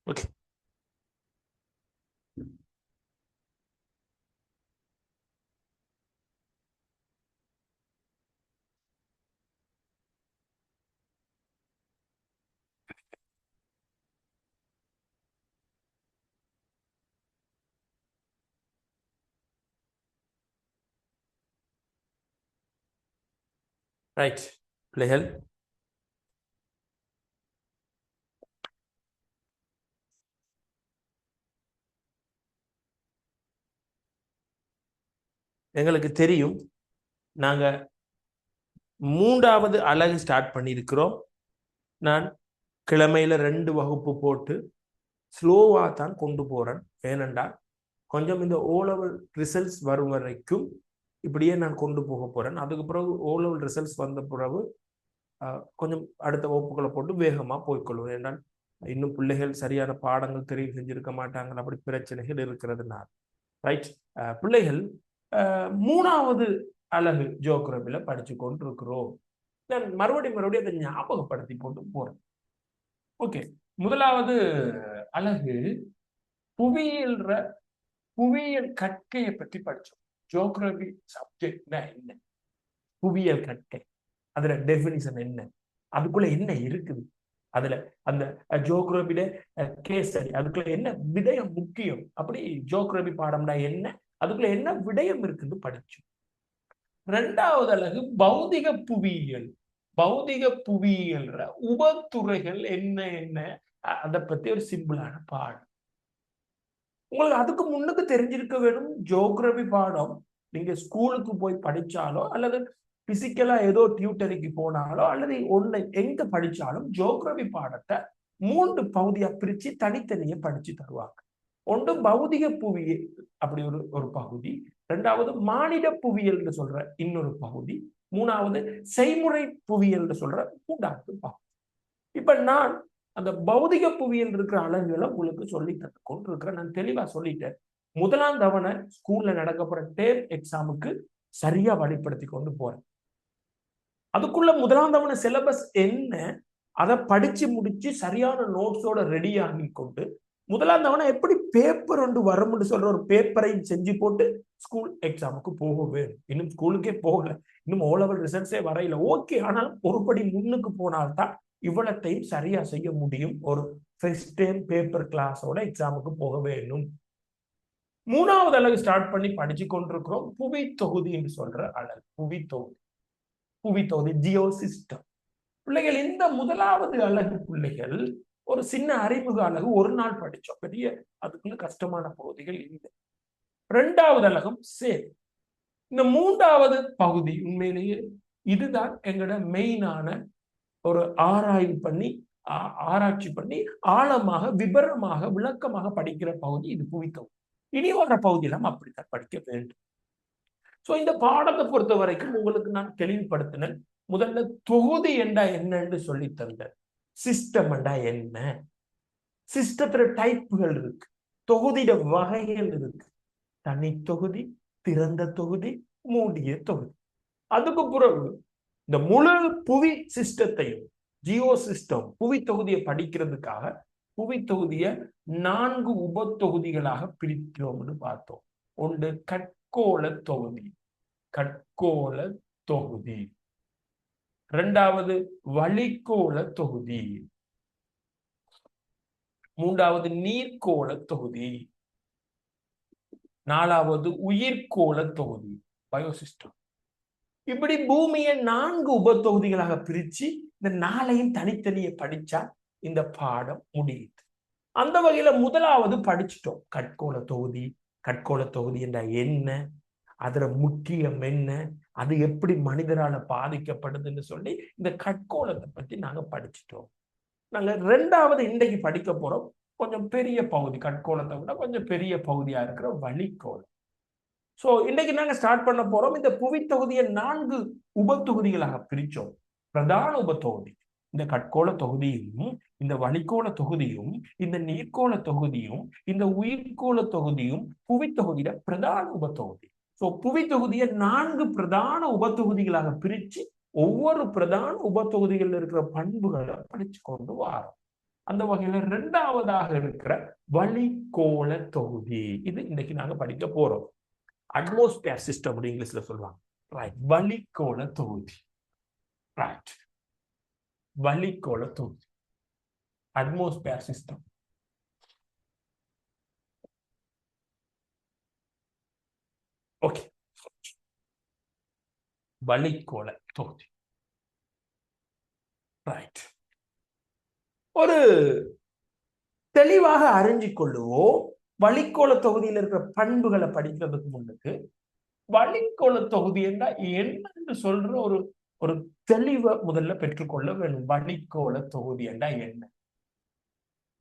Okay. Right பிள்ளைகள், எங்களுக்கு தெரியும் நாங்க 3வது அலகு ஸ்டார்ட் பண்ணியிருக்கிறோம். நான் கிழமையில 2 வகுப்பு போட்டு ஸ்லோவா தான் கொண்டு போறேன். ஏனென்றால் கொஞ்சம் இந்த ஓ லெவல் ரிசல்ட்ஸ் வரும் வரைக்கும் இப்படியே நான் கொண்டு போக போறேன். அதுக்கு பிறகு ஓ லெவல் ரிசல்ட்ஸ் வந்த பிறகு கொஞ்சம் அடுத்த வகுப்புகளை போட்டு வேகமா போய்க்கொள்வேன். என்றால் இன்னும் பிள்ளைகள் சரியான பாடங்கள் தெரிவு செஞ்சிருக்க மாட்டாங்க, அப்படி பிரச்சனைகள் இருக்கிறதுனால. ரைட் பிள்ளைகள், 3வது அலகு ஜியோகிராபில படிச்சு கொண்டு இருக்கிறோம். நான் மறுபடியும் அதை ஞாபகப்படுத்தி போட்டு போறேன். ஓகே, முதலாவது அலகு புவியியல் கற்கையை பற்றி படிச்சோம். ஜியோகிராபி சப்ஜெக்ட்னா என்ன, புவியியல் கற்கை, அதுல டெபினிஷன் என்ன, அதுக்குள்ள என்ன இருக்குது, அதுல அந்த ஜியோகிராபில கேஸ் ஸ்டடி, அதுக்குள்ள என்ன விடயம் முக்கியம், அப்படி ஜியோகிராபி பாடம்னா என்ன, அதுக்குள்ள என்ன விடயம் இருக்குன்னு படிச்சோம். 2வது அலகு பௌதிக புவியியல். பௌதிக புவியியல் உபத்துறைகள் என்ன என்ன, அதை பத்தி ஒரு சிம்பிளான பாடம். உங்களுக்கு அதுக்கு முன்னுக்கு தெரிஞ்சிருக்க வேணும். ஜியோகிராபி பாடம் நீங்க ஸ்கூலுக்கு போய் படிச்சாலோ அல்லது பிசிக்கலா ஏதோ டியூட்டரிக்கு போனாலோ அல்லது ஆன்லைன் எங்க படிச்சாலும் ஜியோகிராபி பாடத்தை 3 பகுதியா பிரிச்சு தனித்தனியே படிச்சு தருவாங்க. ஒன்று பௌதிக புவியியல், அப்படி ஒரு பகுதி. 2வது மானிட புவியியல் சொல்ற இன்னொரு பகுதி. 3வது செய்முறை புவியியல் சொல்ற 3வது பகுதி. இப்ப நான் அந்த பௌதிக புவியியல் இருக்கிற அலகுகளை உங்களுக்கு சொல்லி தந்து கொண்டு இருக்கிறேன். நான் தெளிவா சொல்லிட்டேன். 1ஆம் தவணை ஸ்கூல்ல நடக்கப்படுற டேர்ம் எக்ஸாமுக்கு சரியா வழிப்படுத்தி கொண்டு போறேன். அதுக்குள்ள 1ஆம் தவணை சிலபஸ் என்ன, அதை படிச்சு முடிச்சு சரியான நோட்ஸோட ரெடி ஆகி கொண்டு 1ஆம் தவணை எப்படி பேப்பர் ஒன்று வரும்னு சொல்ற ஒரு பேப்பரையும் செஞ்சு போட்டு ஸ்கூல் எக்ஸாமுக்கு போக வேணும். இன்னும் ஸ்கூலுக்கே போகல, இன்னும் ஓ லெவல் ரிசல்ட்ஸே வரையில. ஓகே, ஆனால் ஒருபடி முன்னுக்கு போனால்தான் இவ்வளத்தையும் சரியா செய்ய முடியும். ஒரு ஃபர்ஸ்ட் டைம் பேப்பர் கிளாஸோட எக்ஸாமுக்கு போக வேணும். 3வது அலகு ஸ்டார்ட் பண்ணி படிச்சு கொண்டிருக்கிறோம். புவி தொகுதி என்று சொல்ற அலகு. புவி தொகுதி ஜியோ சிஸ்டம். பிள்ளைகள், இந்த 1வது அலகு பிள்ளைகள் ஒரு சின்ன அறிமுக அலகு, ஒரு நாள் படிச்சோம். பெரிய அதுக்குள்ள கஷ்டமான பகுதிகள் இல்லை. 2வது அலகம் சேர். இந்த 3வது பகுதி உண்மையிலேயே இதுதான் எங்களோட மெயினான ஒரு ஆராய்ச்சி பண்ணி ஆழமாக விபரமாக விளக்கமாக படிக்கிற பகுதி இது, புவித்தொகுதி. இனி வர பகுதியெல்லாம் அப்படித்தான் படிக்க வேண்டும். சோ இந்த பாடத்தை பொறுத்த வரைக்கும் உங்களுக்கு நான் தெளிவுபடுத்தினேன். முதல்ல தொகுதி என்றா என்னன்னு சொல்லி தந்தேன். சிஸ்டம் என்றா என்ன, சிஸ்டத்துல டைப்புகள் இருக்கு, தொகுதியோட வகைகள் இருக்கு. தனி தொகுதி, திறந்த தொகுதி, மூடிய தொகுதி. அதுக்கு பிறகு இந்த முழு புவி சிஸ்டத்தையும், ஜியோ சிஸ்டம் புவி தொகுதியை படிக்கிறதுக்காக புவி தொகுதியை 4 உப தொகுதிகளாக பிரிக்கிறோம்னு பார்த்தோம். ஒன்று கட்கோள தொகுதி. 2வது வளிக்கோள தொகுதி. 3வது நீர்க்கோள தொகுதி. 4வது உயிர்கோள தொகுதி, பயோசிஸ்டம். இப்படி பூமியை 4 உப தொகுதிகளாக பிரிச்சு இந்த 4ஐயும் தனித்தனியே படிச்சா இந்த பாடம் முடியுது. அந்த வகையில 1வது படிச்சுட்டோம். கட்கோள தொகுதி. கட்கோள தொகுதி என்ற என்ன, அதுல முக்கியம் என்ன, அது எப்படி மனிதரால பாதிக்கப்படுதுன்னு சொல்லி இந்த கட்கோளத்தை பத்தி நாங்க படிச்சுட்டோம். நாங்க 2வது இன்றைக்கு படிக்க போறோம். கொஞ்சம் பெரிய பகுதி, கட்கோளத்தை விட கொஞ்சம் பெரிய பகுதியா இருக்கிற வளிக்கோளம். சோ இன்னைக்கு நாங்க ஸ்டார்ட் பண்ண போறோம். இந்த புவி தொகுதியை 4 உப தொகுதிகளாக பிரிச்சோம். பிரதான உப தொகுதி இந்த கட்கோள தொகுதியும், இந்த வளிக்கோள தொகுதியும், இந்த நீர்க்கோள தொகுதியும், இந்த உயிர்கோள தொகுதியும் புவி தொகுதியில பிரதான உப தொகுதி. சோ புவி தொகுதியை 4 பிரதான உப தொகுதிகளாக பிரிச்சு ஒவ்வொரு பிரதான உப தொகுதிகளில் இருக்கிற பண்புகளை படிச்சு கொண்டு வரோம். அந்த வகையில இரண்டாவதாக இருக்கிற வளிக்கோள தொகுதி, இது இன்னைக்கு நாங்க படிக்க போறோம். அட்மாஸ்பியர் சிஸ்டம் இங்கிலீஷ்ல சொல்லுவாங்க. ரைட், வளிக்கோள தொகுதி. ரைட், வளிக்கோள தொகுதி, அட்மாஸ்பியர் சிஸ்டம். ஓகே, வளிக்கோள தொகுதி. ரைட், ஒரு தெளிவாக அறிஞ்சு கொள்ளுவோம். வளிக்கோள தொகுதியில் இருக்கிற பண்புகளை படிக்கிறதுக்கு முன்னுக்கு வளிக்கோள தொகுதி என்ன சொல்ற ஒரு ஒரு தெளிவை முதல்ல பெற்றுக்கொள்ள வேணும். வளிக்கோள தொகுதி என்ன?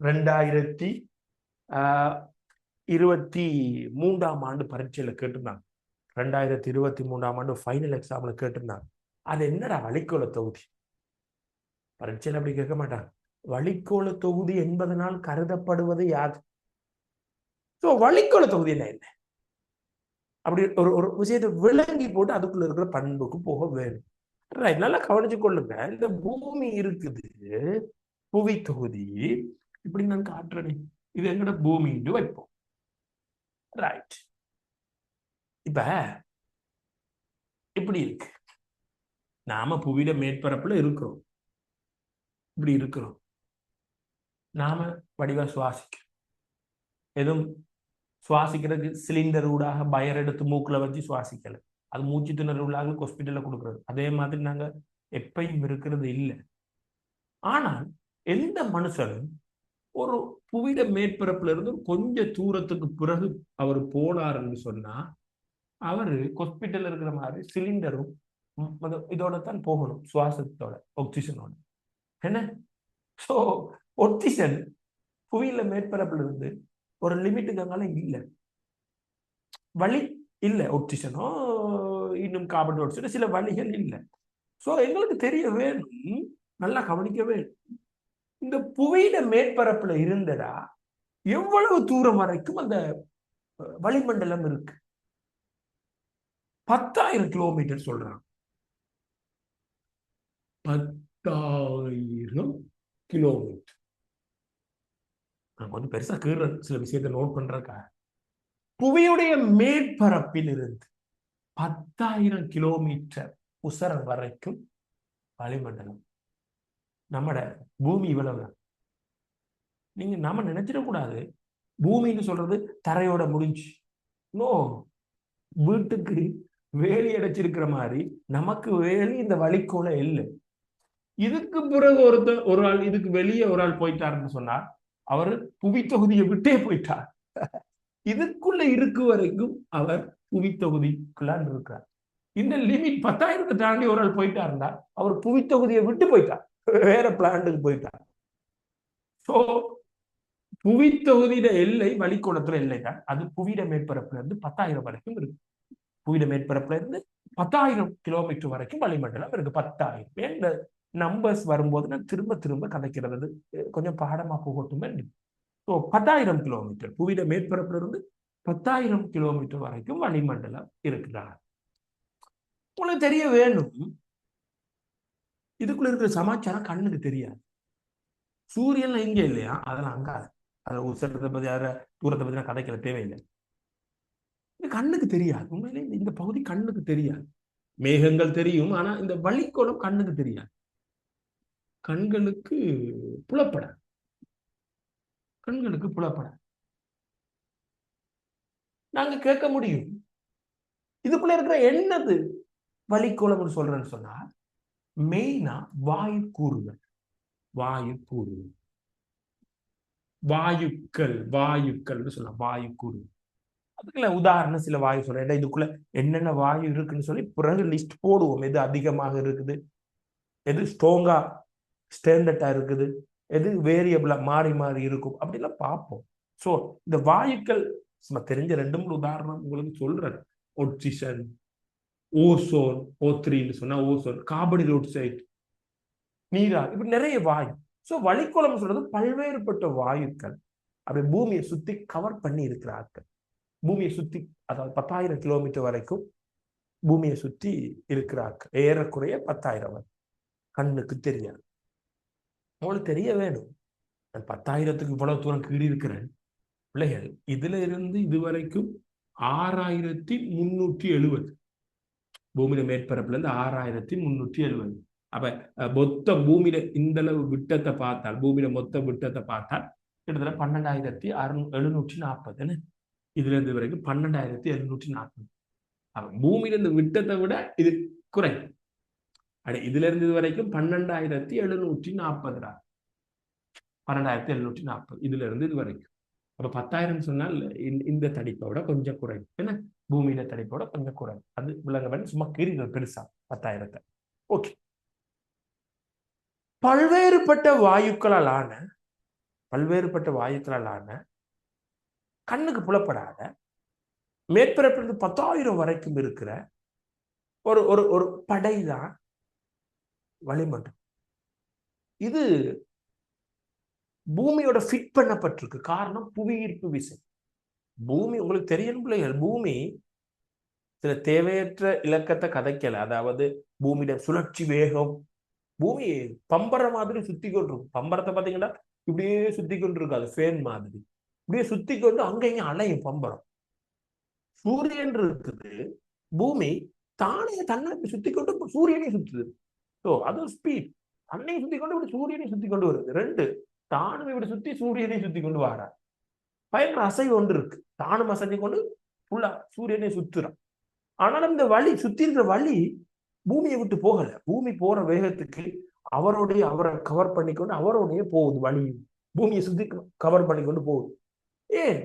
2023 ஆண்டு பரீட்சையில கேட்டிருந்தாங்க. 2023 ஃபைனல் எக்ஸாம்ல கேட்டிருந்தாங்க. அது என்னடா வளிக்கோள தொகுதி? பரீட்சையில அப்படி கேட்க மாட்டாங்க. வளிக்கோள தொகுதி என்பதனால் கருதப்படுவது யாது? வளிக்கோள தொகுதி என்ன? அப்படி ஒரு விஷயத்தை விளங்கி போட்டு அதுக்குள்ள இருக்கிற பண்புக்கு போக வேணும். நல்லா கவனிச்சு கொள்ளுங்க. இந்த பூமி இருக்குது, புவி தொகுதி. இப்படி நான் காட்டுறேன், இது எங்கட பூமின்னு வைப்போம். ரைட், இப்ப இப்படி இருக்கு. நாம புவியில மேற்பரப்புல இருக்கிறோம். இப்படி இருக்கிறோம். நாம வடிவா சுவாசிக்கிறோம். எதுவும் சுவாசிக்கிறதுக்கு சிலிண்டர் ஊடாக பயர் எடுத்து மூக்குல வச்சு சுவாசிக்கல. அது மூச்சு திணறல் உள்ளாக ஹாஸ்பிட்டல்ல கொடுக்குறது. அதே மாதிரி நாங்க எப்பயும் இருக்கிறது இல்லை. ஆனால் எந்த மனுஷனும் ஒரு புவியிட மேற்பரப்புல இருந்து கொஞ்ச தூரத்துக்கு பிறகு அவர் போனாருன்னு சொன்னா அவரு ஹாஸ்பிட்டல்ல இருக்கிற மாதிரி சிலிண்டரும் இதோட தான் போகணும், சுவாசத்தோட, ஆக்சிஜனோட. என்ன? சோ ஆக்சிஜன் புவியில மேற்பரப்புல இருந்து ஒரு லிமிட்டுக்கு அங்கால இல்லை, வழி இல்லை. ஆக்சிஜனோ இன்னும் கார்பன் டை ஆக்சைடு சில வழிகள் இல்லை. சோ எங்களுக்கு தெரிய வேணும், நல்லா கவனிக்க வேணும். இந்த புவியில மேற்பரப்புல இருந்ததா எவ்வளவு தூரம் வரைக்கும் அந்த வளிமண்டலம் இருக்கு? 10,000 கிலோமீட்டர் சொல்றாங்க. 10,000 கிலோமீட்டர். நான் கொஞ்சம் பெருசா கீழ சில விஷயத்தை நோட் பண்றக்கா. புவியுடைய மேற்பரப்பில் இருந்து 10,000 கிலோமீட்டர் உசரம் வரைக்கும் வளிமண்டலம். நம்மட பூமி இவ்வளவு. நீங்க நாம நினைச்சிடக்கூடாது பூமின்னு சொல்றது தரையோட முடிஞ்சு. நோ, வீட்டுக்கு வேலி அடைச்சிருக்கிற மாதிரி நமக்கு வேலி இந்த வளிக்கோள இல்லை. இதுக்கு பிறகு ஒரு ஆள் இதுக்கு வெளியே ஒரு ஆள் போயிட்டாருன்னு சொன்னார், அவர் புவி தொகுதியை விட்டே போயிட்டார். இதுக்குள்ள இருக்கு வரைக்கும் அவர் புவி தொகுதிக்குள்ளான் இருக்கிறார். இந்த லிமிட் 10,000 தாண்டி ஒரு ஆள் போயிட்டாருன்னா அவர் புவி தொகுதியை விட்டு போயிட்டார், வேற பிளான்ட்டுக்கு போயிட்டார். சோ புவி தொகுதியில எல்லை வளிக்கோளத்துல எல்லை தான். அது புவியிட மேற்பரப்புல இருந்து 10,000 வரைக்கும் இருக்கு. புவியிட மேற்பரப்புல இருந்து 10,000 கிலோமீட்டர் வரைக்கும் வளிமண்டலம் இருக்கு. 10,000 இந்த நம்பர்ஸ் வரும்போது நான் திரும்ப திரும்ப கதைக்கிறது கொஞ்சம் பாடமா போகட்டுமே. ஸோ 10,000 கிலோமீட்டர் புவியிட மேற்பரப்புல இருந்து 10,000 கிலோமீட்டர் வரைக்கும் வளிமண்டலம் இருக்கிறார். உங்களுக்கு தெரிய வேணும், இதுக்குள்ள இருக்கிற சமாச்சாரம் கண்ணுக்கு தெரியாது. சூரியன் இங்க இல்லையா, அதெல்லாம் அங்க. அதில் உசரத்தை பத்தி தூரத்தை பத்தி கதைக்கிற தேவையில்லை. கண்ணுக்கு தெரியாது. உண்மையிலே இந்த பகுதி கண்ணுக்கு தெரியாது. மேகங்கள் தெரியும், ஆனா இந்த வளிக்கோளம் கண்ணுக்கு தெரியாது. கண்களுக்கு புலப்பட நாங்க கேட்க முடியும், இதுக்குள்ள இருக்கிற என்னது வளிக்கோளம் சொல்றேன்னு சொன்னா மெயினா வாயு கூறுகள். வாயுக்கள் சொல்லலாம். வாயு கூறு. அதுக்குள்ள உதாரணம் சில வாயு சொல்றேன். இதுக்குள்ள என்னென்ன வாயு இருக்குன்னு சொல்லி பிறகு லிஸ்ட் போடுவோம். எது அதிகமாக இருக்குது, எது ஸ்ட்ராங்கா ஸ்டாண்டர்டா இருக்குது, எது வேரியபிளா மாறி மாறி இருக்கும், அப்படிலாம் பார்ப்போம். ஸோ இந்த வாயுக்கள் தெரிஞ்ச 2-3 உதாரணம் உங்களுக்கு சொல்றேன். ஆக்சிஜன், ஓசோன், O3 சொன்னா ஓசோன், கார்பன் டை ஆக்சைடு, நீரா, இப்படி நிறைய வாயு. ஸோ வளிக்கோளம் சொல்றது பல்வேறுபட்ட வாயுக்கள் அப்படி பூமியை சுத்தி கவர் பண்ணி இருக்கிறார்கள். பூமியை சுத்தி, அதாவது 10,000 கிலோமீட்டர் வரைக்கும் பூமியை சுத்தி இருக்கிறார்கள். ஏறக்குறைய 10,000 கண்ணுக்கு தெரியாது. உங்களுக்கு தெரிய வேணும், நான் 10,000க்கு இவ்வளவு தூரம் கீறி இருக்கிறேன் பிள்ளைகள். இதுல இருந்து இதுவரைக்கும் 6,370 பூமியில மேற்பரப்புல இருந்து 6,370. அப்ப மொத்த பூமியில இந்த அளவு விட்டத்தை பார்த்தால், பூமியில மொத்த விட்டத்தை பார்த்தால் கிட்டத்தட்ட 12,740. இதுல இருந்து வரைக்கும் 12,740. அப்ப பூமியில இருந்து விட்டத்தை விட இது குறை. இதுல இருந்து இது வரைக்கும் 12,740. 12,740 இதுல இருந்து இது வரைக்கும். அப்ப 10,000 சொன்னால் இந்த தடிப்போட கொஞ்சம் குறையும். என்ன, பூமியில தடிப்போட கொஞ்சம் குறையும். அது விலங்க சும்மா கீறிகள் பெருசா 10,000. ஓகே. பல்வேறுபட்ட வாயுக்களால் ஆன கண்ணுக்கு புலப்படாத மேற்பரப்பிலிருந்து 10,000 வரைக்கும் இருக்கிற ஒரு ஒரு ஒரு படைதான் வளிமண்டலம். இது பூமியோட ஃபிட் பண்ணப்பட்டிருக்கு. காரணம் புவியீர்ப்பு விசை. பூமி உங்களுக்கு தெரியணும் பிள்ளைகள், பூமி சில தேவையற்ற இலக்கத்தை கதைக்கல. அதாவது பூமியோட சுழற்சி வேகம், பூமி பம்பர மாதிரி சுத்தி கொண்டிருக்கும். பம்பரத்தை பார்த்தீங்கன்னா இப்படியே சுத்தி கொண்டு இருக்காது, ஃபேன் மாதிரி இப்படியே சுத்தி கொண்டு அங்க இங்க அலையும் பம்பரம். சூரியன் இருக்குது, பூமி தானே தன்னை சுத்தி கொண்டு சூரியனையும் சுத்துது. ஸோ அது ஸ்பீட். தன்னையும் சுத்தி கொண்டு இப்படி சூரியனையும் சுத்தி கொண்டு வருது. ரெண்டு தானும் இப்படி சுத்தி சூரியனையும் சுத்தி கொண்டு வர பயங்கர அசைவு ஒன்று இருக்கு. தானும் அசைஞ்சு கொண்டு ஃபுல்லா சூரியனையும் சுத்துறான். ஆனாலும் இந்த வழி சுத்தி இருக்கிற வழி பூமியை விட்டு போகல. பூமி போற வேகத்துக்கு அவரை கவர் பண்ணிக்கொண்டு அவரோடைய போகுது. வழி பூமியை சுத்தி கவர் பண்ணிக்கொண்டு போகுது. ஏன்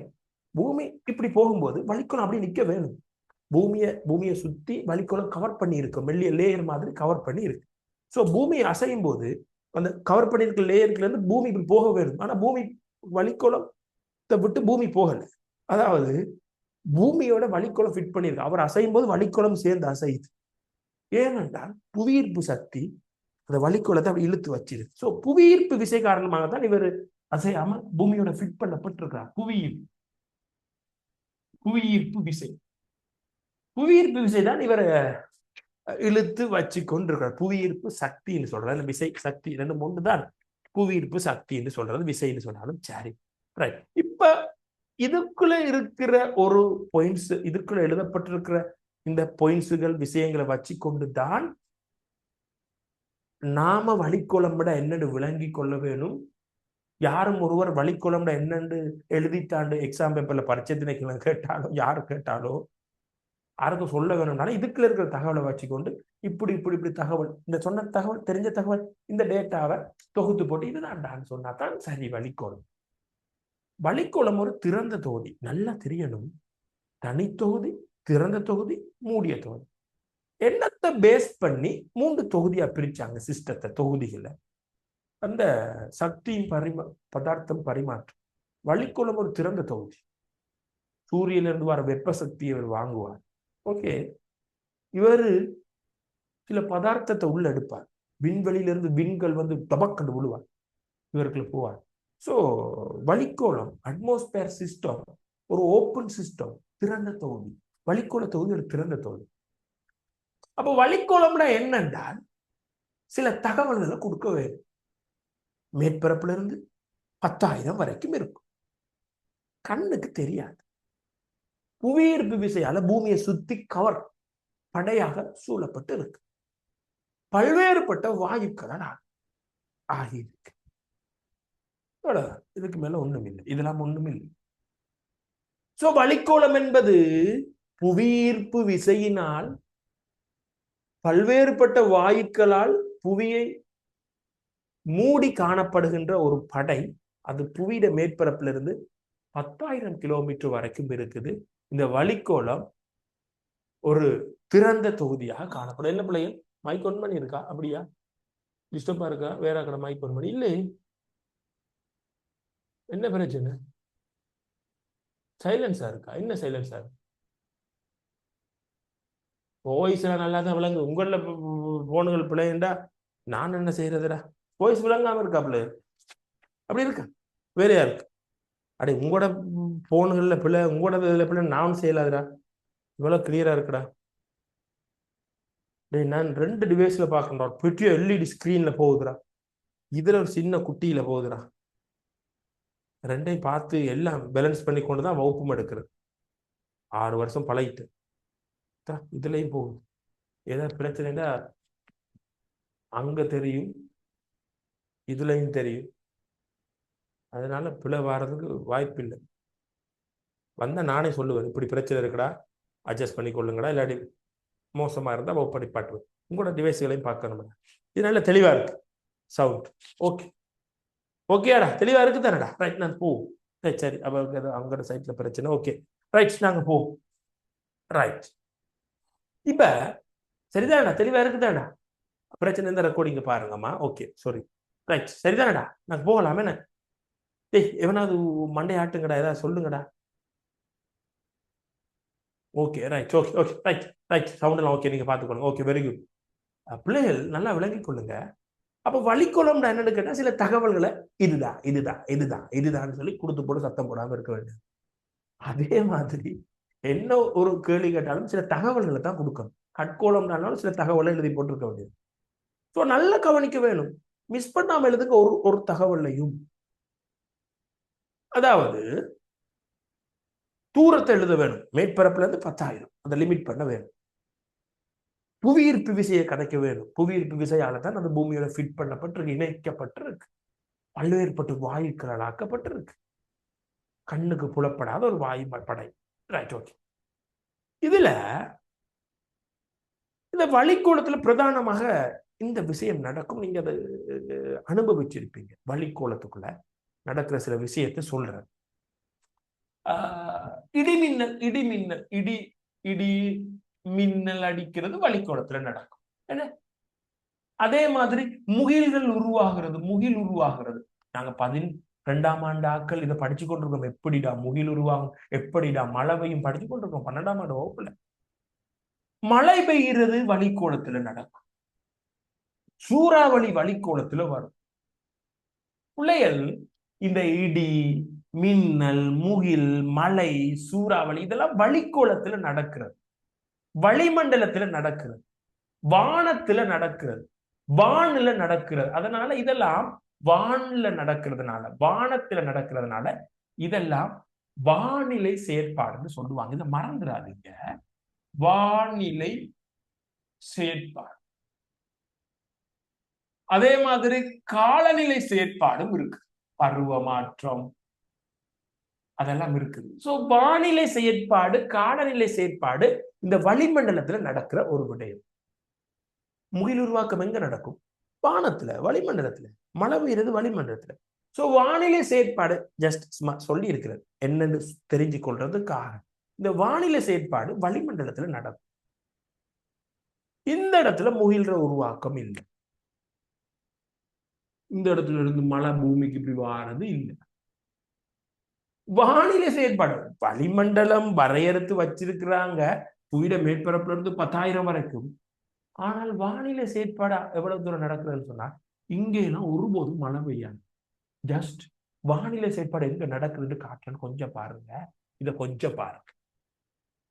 பூமி இப்படி போகும்போது வளிக்குளம் அப்படி நிக்க வேணும். பூமியை சுத்தி வளிக்குளம் கவர் பண்ணி இருக்கு, மெல்லிய லேயர் மாதிரி கவர் பண்ணி இருக்கு. ஸோ பூமி அசையும் போது அந்த கவர் பண்ணியிருக்க லேயருக்குல இருந்து பூமி இப்படி போக வேணும். ஆனா பூமி வளிக்குளத்தை விட்டு பூமி போகல. அதாவது பூமியோட வளிக்குளம் ஃபிட் பண்ணியிருக்கு. அவர் அசையும் போது வளிக்குளம் சேர்ந்து அசையுது. ஏனென்றால் புவியீர்ப்பு சக்தி அந்த வளிக்குளத்தை அப்படி இழுத்து வச்சிருக்கு. ஸோ புவியீர்ப்பு விசை காரணமாகத்தான் இவர் அசையாம பூமியோட ஃபிட் பண்ணப்பட்டிருக்கிறார். புவியீர்ப்பு விசை தான் இவரை இழுத்து வச்சு கொண்டிருக்கிறார். புவியீர்ப்பு சக்தின்னு சொல்றது, விசை சக்தி ரெண்டும் ஒன்று தான். புவியீர்ப்பு சக்தின்னு சொல்றது, விசைன்னு சொன்னாலும் சரி. ரைட். இப்ப இதுக்குள்ள இருக்கிற ஒரு பாயிண்ட்ஸ், இதுக்குள்ள எழுதப்பட்டிருக்கிற இந்த பாயிண்ட்ஸுகள் விஷயங்களை வச்சு கொண்டுதான் நாம வளிக்குளம்ட என்னன்னு விளங்கி கொள்ள வேணும். யாரும் ஒருவர் வளிக்குளம்ட என்னன்னு எழுதித்தாண்டு எக்ஸாம் பேப்பர்ல பரீட்சை திணைக்களை கேட்டாலோ யாரு கேட்டாலோ யாருக்கும் சொல்ல வேணும்னாலும் இதுக்குள்ள இருக்கிற தகவலை வச்சுக்கொண்டு இப்படி இப்படி இப்படி தகவல், இந்த சொன்ன தகவல், தெரிஞ்ச தகவல், இந்த டேட்டாவை தொகுத்து போட்டு இதுதான் சொன்னா தான் சரி. வளிக்குளம் ஒரு திறந்த தொகுதி, நல்லா தெரியணும். தனித்தொகுதி, திறந்த தொகுதி, மூடிய தொகுதி. என்னத்தை பேஸ் பண்ணி 3 தொகுதியா பிரிச்சாங்க சிஸ்டத்தை, தொகுதிகளை. அந்த சக்தியின் பதார்த்தம் பரிமாற்றம். வளிக்குளம் ஒரு திறந்த தொகுதி. சூரியனிலிருந்து வர வெப்ப சக்தியை இவர் வாங்குவார். ஓகே. இவரு சில பதார்த்தத்தை உள்ள எடுப்பார். விண்வெளியிலிருந்து விண்கள் வந்து டபக்கண்டு விழுவார், இவருக்குள்ள போவார். ஸோ வளிக்கோளம் அட்மாஸ்பியர் சிஸ்டம் ஒரு ஓப்பன் சிஸ்டம், திறந்த தொகுதி. வளிக்கோள தொகுதி ஒரு திறந்த தொகுதி. அப்போ வளிக்கோளம்னா என்னென்றால் சில தகவல்களை கொடுக்க வேண்டும். மேற்பரப்புல இருந்து 10,000 வரைக்கும் இருக்கும், கண்ணுக்கு தெரியாது. புவியீர்ப்பு விசையால பூமியை சுத்தி கவர் படையாக சூழப்பட்டு இருக்கு. பல்வேறுபட்ட வாயுக்களால் ஆகியிருக்கு. இதுக்கு மேல ஒண்ணும் இல்லை, இதெல்லாம் ஒண்ணும் இல்லை. சோ வளிக்கோளம் என்பது புவியீர்ப்பு விசையினால் பல்வேறுபட்ட வாயுக்களால் புவியை மூடி காணப்படுகின்ற ஒரு படை. அது புவியிட மேற்பரப்புல இருந்து 10,000 கிலோமீட்டர் வரைக்கும் இருக்குது. இந்த வளிக்கோளம் ஒரு திறந்த தொகுதியாக காணப்படும். என்ன பிள்ளைகள், மைக் ஒன் பண்ணி இருக்கா? அப்படியா டிஸ்டர்பா இருக்கா? வேற கடை மைக் ஒன் பண்ணி இல்லை, என்ன பிரச்சனை? சைலன்ஸா இருக்கா? என்ன சைலன்ஸா இருக்கு? வாய்ஸ் எல்லாம் நல்லா தான் விளங்கு. உங்கள போனுகள் பிள்ளைண்டா நான் என்ன செய்யறதுடா? வாய்ஸ் விளங்காம இருக்கா பிள்ளை? அப்படி இருக்கா? வேறையா இருக்கு. அடே உங்களோட போனுகள்ல பிள்ளை, உங்களோட இதுல பிள்ளை நான் செய்யலாதுடா. இவ்வளவு கிளியரா இருக்குடா. டே நான் 2 டிவைஸ்ல பாக்கணும்டா. பெரிய எல்இடி ஸ்கிரீன்ல போகுதுடா, இதுல ஒரு சின்ன குட்டியில போகுதுடா. ரெண்டையும் பார்த்து எல்லாம் பேலன்ஸ் பண்ணி கொண்டு தான் வகுப்பும் எடுக்கிறது. 6 வருஷம் பழகிட்டு இதுலயும் போகுது. ஏதாவது பிரச்சனைனா அங்க தெரியும், இதுலயும் தெரியும். அதனால பிழை வர்றதுக்கு வாய்ப்பு இல்லை. வந்தா நானே சொல்லுவேன், இப்படி பிரச்சனை இருக்குடா, அட்ஜஸ்ட் பண்ணி கொள்ளுங்கடா, இல்லாட்டி மோசமா இருந்தா வகுப்படி பாட்டுவேன். உங்களோட டிவைஸ்களையும் பார்க்கணும். இது நல்ல தெளிவா இருக்கு சவுண்ட். ஓகே ஓகேடா, தெளிவா இருக்கு தானடா? ரைட், நான் போவோம். சரி, அவங்களோட சைட்ல பிரச்சனை. ஓகே ரைட், நாங்க போவோம். ரைட், இப்ப சரிதானடா? தெளிவா இருக்குதானடா? பிரச்சனை இந்த ரெக்கார்டிங்க பாருங்கம்மா. ஓகே சாரி, ரைட், சரிதானடா? நாங்க போகலாமே. டேய், எவனாவது மண்டை ஆட்டுங்கடா, ஏதாவது சொல்லுங்கடா. Okay right, okay okay right right, sound எல்லாம் ஓகே, நீங்க பாத்துக்கோங்க. Okay, very good. பிள்ளைகள் நல்லா விளங்கி கொள்ளுங்க. அப்ப வழிக்கோளம்னா என்னன்னு கேட்டா, சில தகவல்களை இதுதான் இதுதான் இதுதான் இதுதான் சொல்லி கொடுத்து போட்டு சத்தம் போடாம இருக்க வேண்டும். அதே மாதிரி என்ன ஒரு கேள்வி கேட்டாலும் சில தகவல்களை தான் கொடுக்கணும். கட்கோளம்னாலும் சில தகவலை எழுதி போட்டிருக்க வேண்டியது. ஸோ நல்லா கவனிக்க வேணும். மிஸ் பண்ணாம எழுதுங்க ஒரு தகவலையும். அதாவது தூரத்தை எழுத வேணும். மேற்பரப்புல இருந்து 10,000 அதை லிமிட் பண்ண வேணும். புவியீர்ப்பு விசையை கதைக்க வேணும். புவியீர்ப்பு விசையால தான் அந்த பூமியோட ஃபிட் பண்ணப்பட்டு இணைக்கப்பட்டிருக்கு. பல்வேறுபட்டு வாயுக்களால் ஆக்கப்பட்டிருக்கு. கண்ணுக்கு புலப்படாத ஒரு வாயு படை. Right, okay. இதுல இந்த வழிக்கோளத்துல பிரதானமாக இந்த விஷயம் நடக்கும். நீங்க அதை அனுபவிச்சிருப்பீங்க. வழிக்கோளத்துக்குள்ள நடக்கிற சில விஷயத்தை சொல்றேன். இடி மின்னல் அடிக்கிறது வழிக்கோளத்துல நடக்கும். என்ன? அதே மாதிரி முகில் உருவாகிறது. நாங்க 12ஆம் ஆண்டு ஆட்கள் இதை படிச்சு கொண்டிருக்கோம். எப்படிடா முகில் உருவாகும், எப்படிடா மழை பெய்யும் படிச்சு கொண்டிருக்கோம் 12ஆம் ஆண்டு வகுப்புல. மழை பெய்கிறது வழிக்கோளத்துல நடக்கும். சூறாவளி வழிக்கோளத்துல வரும். பிள்ளைகள் இந்த இடி, மின்னல், முகில், மழை, சூறாவளி இதெல்லாம் வழிக்கோளத்துல நடக்கிறது. வளிமண்டலத்துல நடக்கிறது. வானத்துல நடக்கிறது. வானில நடக்கிறது. அதனால இதெல்லாம் வானில நடக்கிறதுனால, வானத்துல நடக்கிறதுனால இதெல்லாம் வானிலை செயற்பாடுன்னு சொல்லுவாங்க. இதை மறந்துடாதீங்க. வானிலை செயற்பாடு. அதே மாதிரி காலநிலை செயற்பாடும் இருக்கு. பருவ மாற்றம் அதெல்லாம் இருக்குது. சோ வானிலை செயற்பாடு, காலநிலை செயற்பாடு இந்த வளிமண்டலத்துல நடக்கிற ஒரு விடயம். முகில் உருவாக்கம் எங்க நடக்கும்? வானத்துல, வளிமண்டலத்துல. மழை பெய்யுறது வளிமண்டலத்துல. சோ வானிலை செயற்பாடு ஜஸ்ட் சொல்லி இருக்கிறது என்னன்னு தெரிஞ்சு கொள்றதுக்காக. இந்த வானிலை செயற்பாடு வளிமண்டலத்துல நடக்கும். இந்த இடத்துல முகில்ற உருவாக்கம் இல்லை. இந்த இடத்துல இருந்து மழை பூமிக்கு இப்படி வாரது இல்லை. வானிலை செயற்பாடு வளிமண்டலம் வரையறுத்து வச்சிருக்கிறாங்க. புவியிட மேற்பரப்புல இருந்து 10,000 வரைக்கும். ஆனால் வானிலை செயற்பாடு எவ்வளவு தூரம் நடக்குதுன்னு சொன்னா, இங்கெல்லாம் ஒருபோதும் மழை பெய்யாது. ஜஸ்ட் வானிலை செயற்பாடு எங்க நடக்குதுன்னு காட்டுறேன்னு கொஞ்சம் பாருங்க. இதை கொஞ்சம் பாருங்க.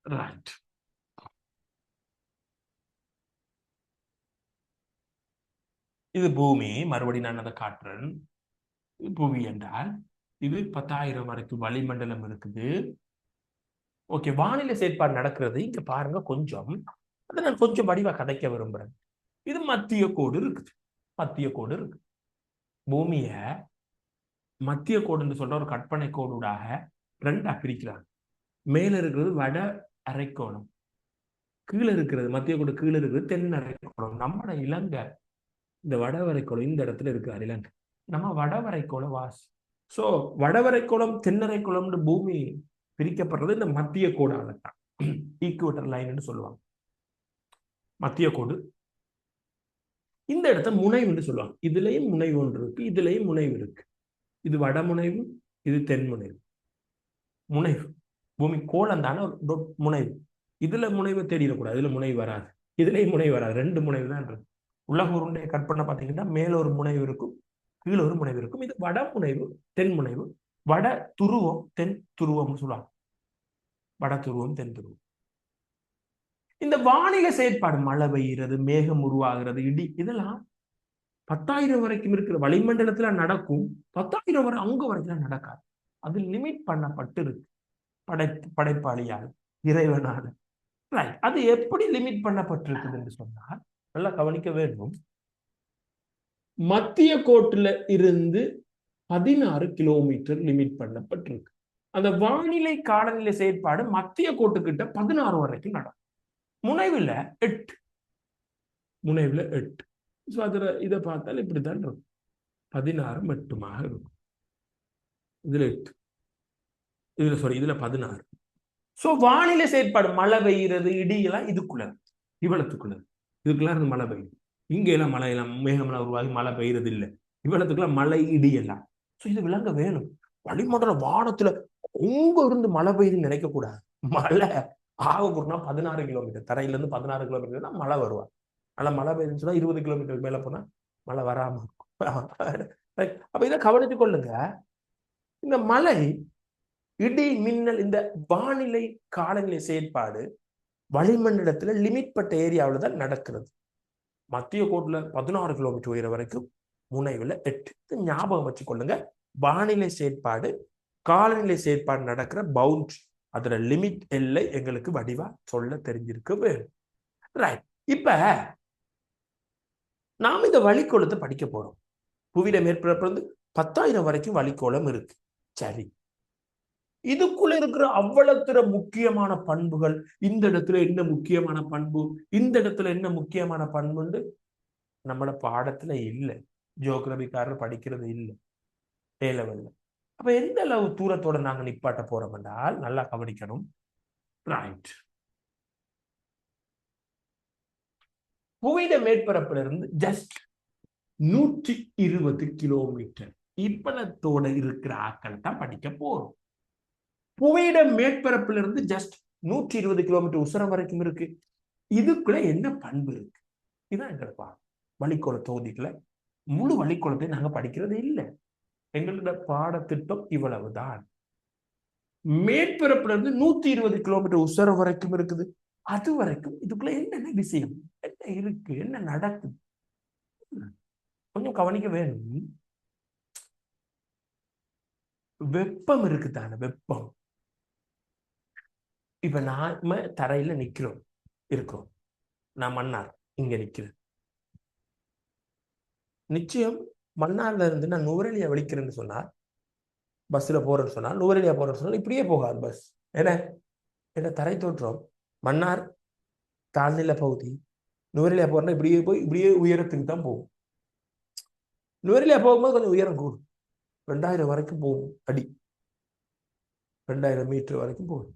ரைட், இது பூமி. மறுபடியும் நான் அதை காட்டுறேன். புவி என்றால் இது 10,000 வரைக்கும் வளிமண்டலம் இருக்குது. ஓகே, வானிலை செயற்பாடு நடக்கிறது இங்க பாருங்க. கொஞ்சம் அதை நான் கொஞ்சம் வடிவா கதைக்க விரும்புறேன். இது மத்திய கோடு இருக்குது. மத்திய கோடு இருக்கு. பூமிய மத்திய கோடுன்னு சொல்ற ஒரு கற்பனை கோடுடாக 2ஆ பிரிக்கிறாங்க. மேல இருக்கிறது வட அரைக்கோணம், கீழே இருக்கிறது மத்திய கோடு கீழே இருக்கிறது தென் அரைக்கோணம். நம்மளோட இலங்கை இந்த வடவரைக்கோளம் இந்த இடத்துல இருக்கிறார் இலங்கை. நம்ம வடவரைக்கோளம் வாசி. சோ வடவரைக்கோளம் தென்னரைக்கோளம்னு பூமி பிரிக்கப்படுறது இந்த மத்திய கோடால தான். ஈக்குவேட்டர் லைன் சொல்லுவாங்க. மத்திய கோடு இந்த இடத்த முனைவுன்னு சொல்லுவாங்க. இதுலயும் முனைவு ஒன்று இருக்கு, இதுலயும் முனைவு இருக்கு. இது வட முனைவு, இது தென் முனைவு. முனைவு பூமி கோளம் தானே ஒரு முனைவு. இதுல முனைவு தெரியக்கூடாது, இதுல முனைவு வராது, இதுலயும் முனைவு வராது. 2 முனைவு தான் இருக்கு. உலக உருண்டைய கற்பனை பார்த்தீங்கன்னா மேல ஒரு முனைவு இருக்கும், கீழே ஒரு முனைவு இருக்கும். இது வட முனைவு, தென் முனைவு. வட துருவம், தென் துருவம்னு சொல்லுவாங்க. வட துருவம், தென் துருவம். இந்த வானிலை செயற்பாடு மழை பெய்கிறது, மேகம் உருவாகிறது, இடி இதெல்லாம் 10,000 வரைக்கும் இருக்கிற வளிமண்டலத்துல நடக்கும். 10,000 வரை அங்க வரைக்கும் நடக்காது. அது லிமிட் பண்ணப்பட்டு இருக்கு படைப்பாளியால், இறைவனால. ரைட். அது எப்படி லிமிட் பண்ணப்பட்டிருக்குது என்று சொன்னால் நல்லா கவனிக்க வேண்டும். மத்திய கோட்டில் இருந்து 16 கிலோமீட்டர் லிமிட் பண்ணப்பட்டிருக்கு. அந்த வானிலை காலநிலை செயற்பாடு மத்திய கோட்டுக்கிட்ட 16 வரைக்கும் நடக்கும். முனைவில் 8. முனைவில் 8. ஸோ அதில் இதை பார்த்தால் இப்படித்தான் இருக்கும். 16 மட்டுமாக இருக்கும். இதுல 8. இதுல 16. ஸோ வானிலை செயற்பாடு மழை பெய்யுறது, இடியெல்லாம் இதுக்குள்ள, இவ்வளத்துக்குள்ள, இதுக்கெல்லாம் இருந்து மழை பெய்யுது. இங்க எல்லாம் மழையெல்லாம் மேகமெல்லாம் உருவாகி மழை பெய்யறது இல்லை. இவ்வளத்துக்குலாம் மழை இடி எல்லாம். ஸோ இது விளங்க வேணும். வளிமண்டல வானத்துல உங்க இருந்து மழை பெய்யுதுன்னு நினைக்க கூடாது. மழை ஆகக்கூடனா 16 கிலோமீட்டர், தரையில இருந்து 16 கிலோமீட்டர் தான் மழை வருவா. நல்லா மழை பெய்யுதுன்னு சொன்னா 20 கிலோமீட்டருக்கு மேல போனா மழை வராம இருக்கும். அப்ப இதை கவனித்துக் கொள்ளுங்க. இந்த மழை, இடி, மின்னல், இந்த வானிலை காலநிலை செயற்பாடு வளிமண்டலத்துல லிமிட் பட்ட ஏரியாவில் தான் நடக்கிறது. மத்திய கோட்டில் 16 கிலோமீட்டர் உயரம் வரைக்கும், முனைவில் 8. ஞாபகம் வச்சுக்கொள்ளுங்க. வானிலை செயற்பாடு, காலநிலை செயற்பாடு நடக்கிற பவுண்டரி, அதுல லிமிட் எல்லை எங்களுக்கு வடிவா சொல்ல தெரிஞ்சிருக்க வேணும். ரைட். இப்ப நாம் இந்த வளிக்கோளத்தை படிக்க போறோம். புவியிட மேற்பரப்புல இருந்து 10,000 வரைக்கும் வளிக்கோளம் இருக்கு. சரி, இதுக்குள்ள இருக்கிற அவ்வளவு முக்கியமான பண்புகள், இந்த இடத்துல என்ன முக்கியமான பண்பு, இந்த இடத்துல என்ன முக்கியமான பண்புன்னு நம்மள பாடத்துல இல்லை. ஜியோகிராபிக்காரர் படிக்கிறது இல்லை ஏ லெவல்ல. அப்ப எந்த அளவு தூரத்தோட நாங்க நிப்பாட்ட போறோம் என்றால் நல்லா கவனிக்கணும். ரைட். புவியிட மேற்பரப்புல இருந்து ஜஸ்ட் 120 கிலோமீட்டர் இப்பளத்தோட இருக்கிற ஆக்களை தான் படிக்க போறோம். புவியிட மேற்பரப்புல இருந்து ஜஸ்ட் 120 கிலோமீட்டர் உசரம் வரைக்கும் இருக்கு. இதுக்குள்ள என்ன பண்பு இருக்கு? இதுதான் எங்களுக்கு வளிக்கோள தொகுதிக்குள்ள முழு வளிக்கோளத்தை நாங்க படிக்கிறது இல்லை. எங்களோட பாடத்திட்டம் இவ்வளவுதான். மேற்பரப்புல இருந்து 120 கிலோமீட்டர் உசரம் வரைக்கும் இருக்குது. அது வரைக்கும் இதுக்குள்ள என்னென்ன விஷயம், என்ன இருக்கு, என்ன நடக்குது, கொஞ்சம் கவனிக்க வேணும். வெப்பம் இருக்குதான, வெப்பம். இப்ப நாம தரையில நிக்கிறோம், இருக்கிறோம். நான் மன்னார் இங்க நிக்கிறேன். நிச்சயம் மன்னார்ல இருந்து நான் நுவரெலியா வலிக்கிறேன்னு சொன்னா, பஸ்ல போறேன்னு சொன்னா, நுவரெலியா போறேன்னு சொன்னா இப்படியே போகாது பஸ். என்ன தரை தோற்றம் மன்னார் தாழ்நில பகுதி, நுவரெலியா போறேன்னா இப்படியே போய் இப்படியே உயரத்துக்கு தான் போகும். நுவரெலியா போகும்போது கொஞ்சம் உயரம் கூடும். 2000 வரைக்கும் போகும். அடி 2000 மீட்டர் வரைக்கும் போகும்.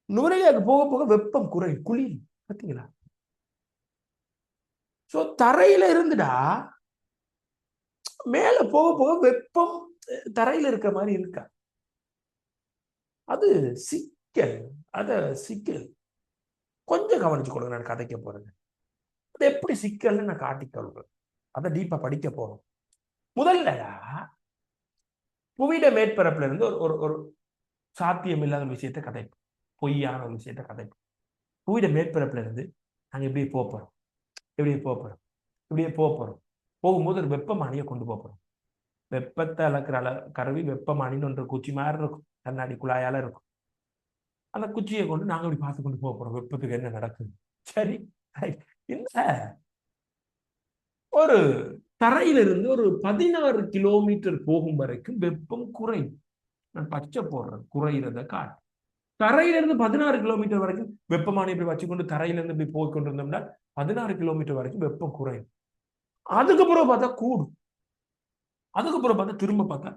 நுவரெலியாவுக்கு போக போக வெப்பம் குறையும், குளிர். பார்த்தீங்களா? சோ தரையில இருந்துடா மேல போக போக வெப்பம் தரையில இருக்க மாதிரி இருக்கா. அது சிக்கல். சிக்கல் கொஞ்சம் கவனிச்சு கொடுங்க. நான் கதைக்க போறேன். அது எப்படி சிக்கல்னு நான் காட்டிக்கொள்றேன். அதை டீப்பா படிக்க போறோம். முதல்ல புவியிட மேற்பரப்புல இருந்து ஒரு சாத்தியம் இல்லாத விஷயத்தை கதைப்போம், பொய்யான ஒரு விஷயத்தை கதைப்போம். புவியிட மேற்பரப்புல இருந்து நாங்க இப்படியே போறோம், இப்படியே போறோம். போகும்போது ஒரு வெப்பமானியை கொண்டு போறோம். வெப்பத்தை அளக்கிற கருவி வெப்பமானின்னு ஒன்று குச்சி மாதிரி இருக்கும், கண்ணாடி குழாயால இருக்கும். அந்த குச்சியை கொண்டு நாங்க இப்படி பார்த்து கொண்டு போறோம், வெப்பத்துக்கு என்ன நடக்குது. சரி, இந்த ஒரு தரையிலிருந்து ஒரு 16 கிலோமீட்டர் போகும் வரைக்கும் வெப்பம் குறையும். நான் பச்சை போடுறேன், குறையிறத காட்டு. தரையிலிருந்து 16 கிலோமீட்டர் வரைக்கும் வெப்பமானி இப்படி வச்சுக்கொண்டு தரையிலிருந்து இப்படி போய் கொண்டிருந்தோம்னா 16 கிலோமீட்டர் வரைக்கும் வெப்பம் குறையும். அதுக்கப்புறம் பார்த்தா கூடும். அதுக்கப்புறம் பார்த்தா திரும்ப பார்த்தா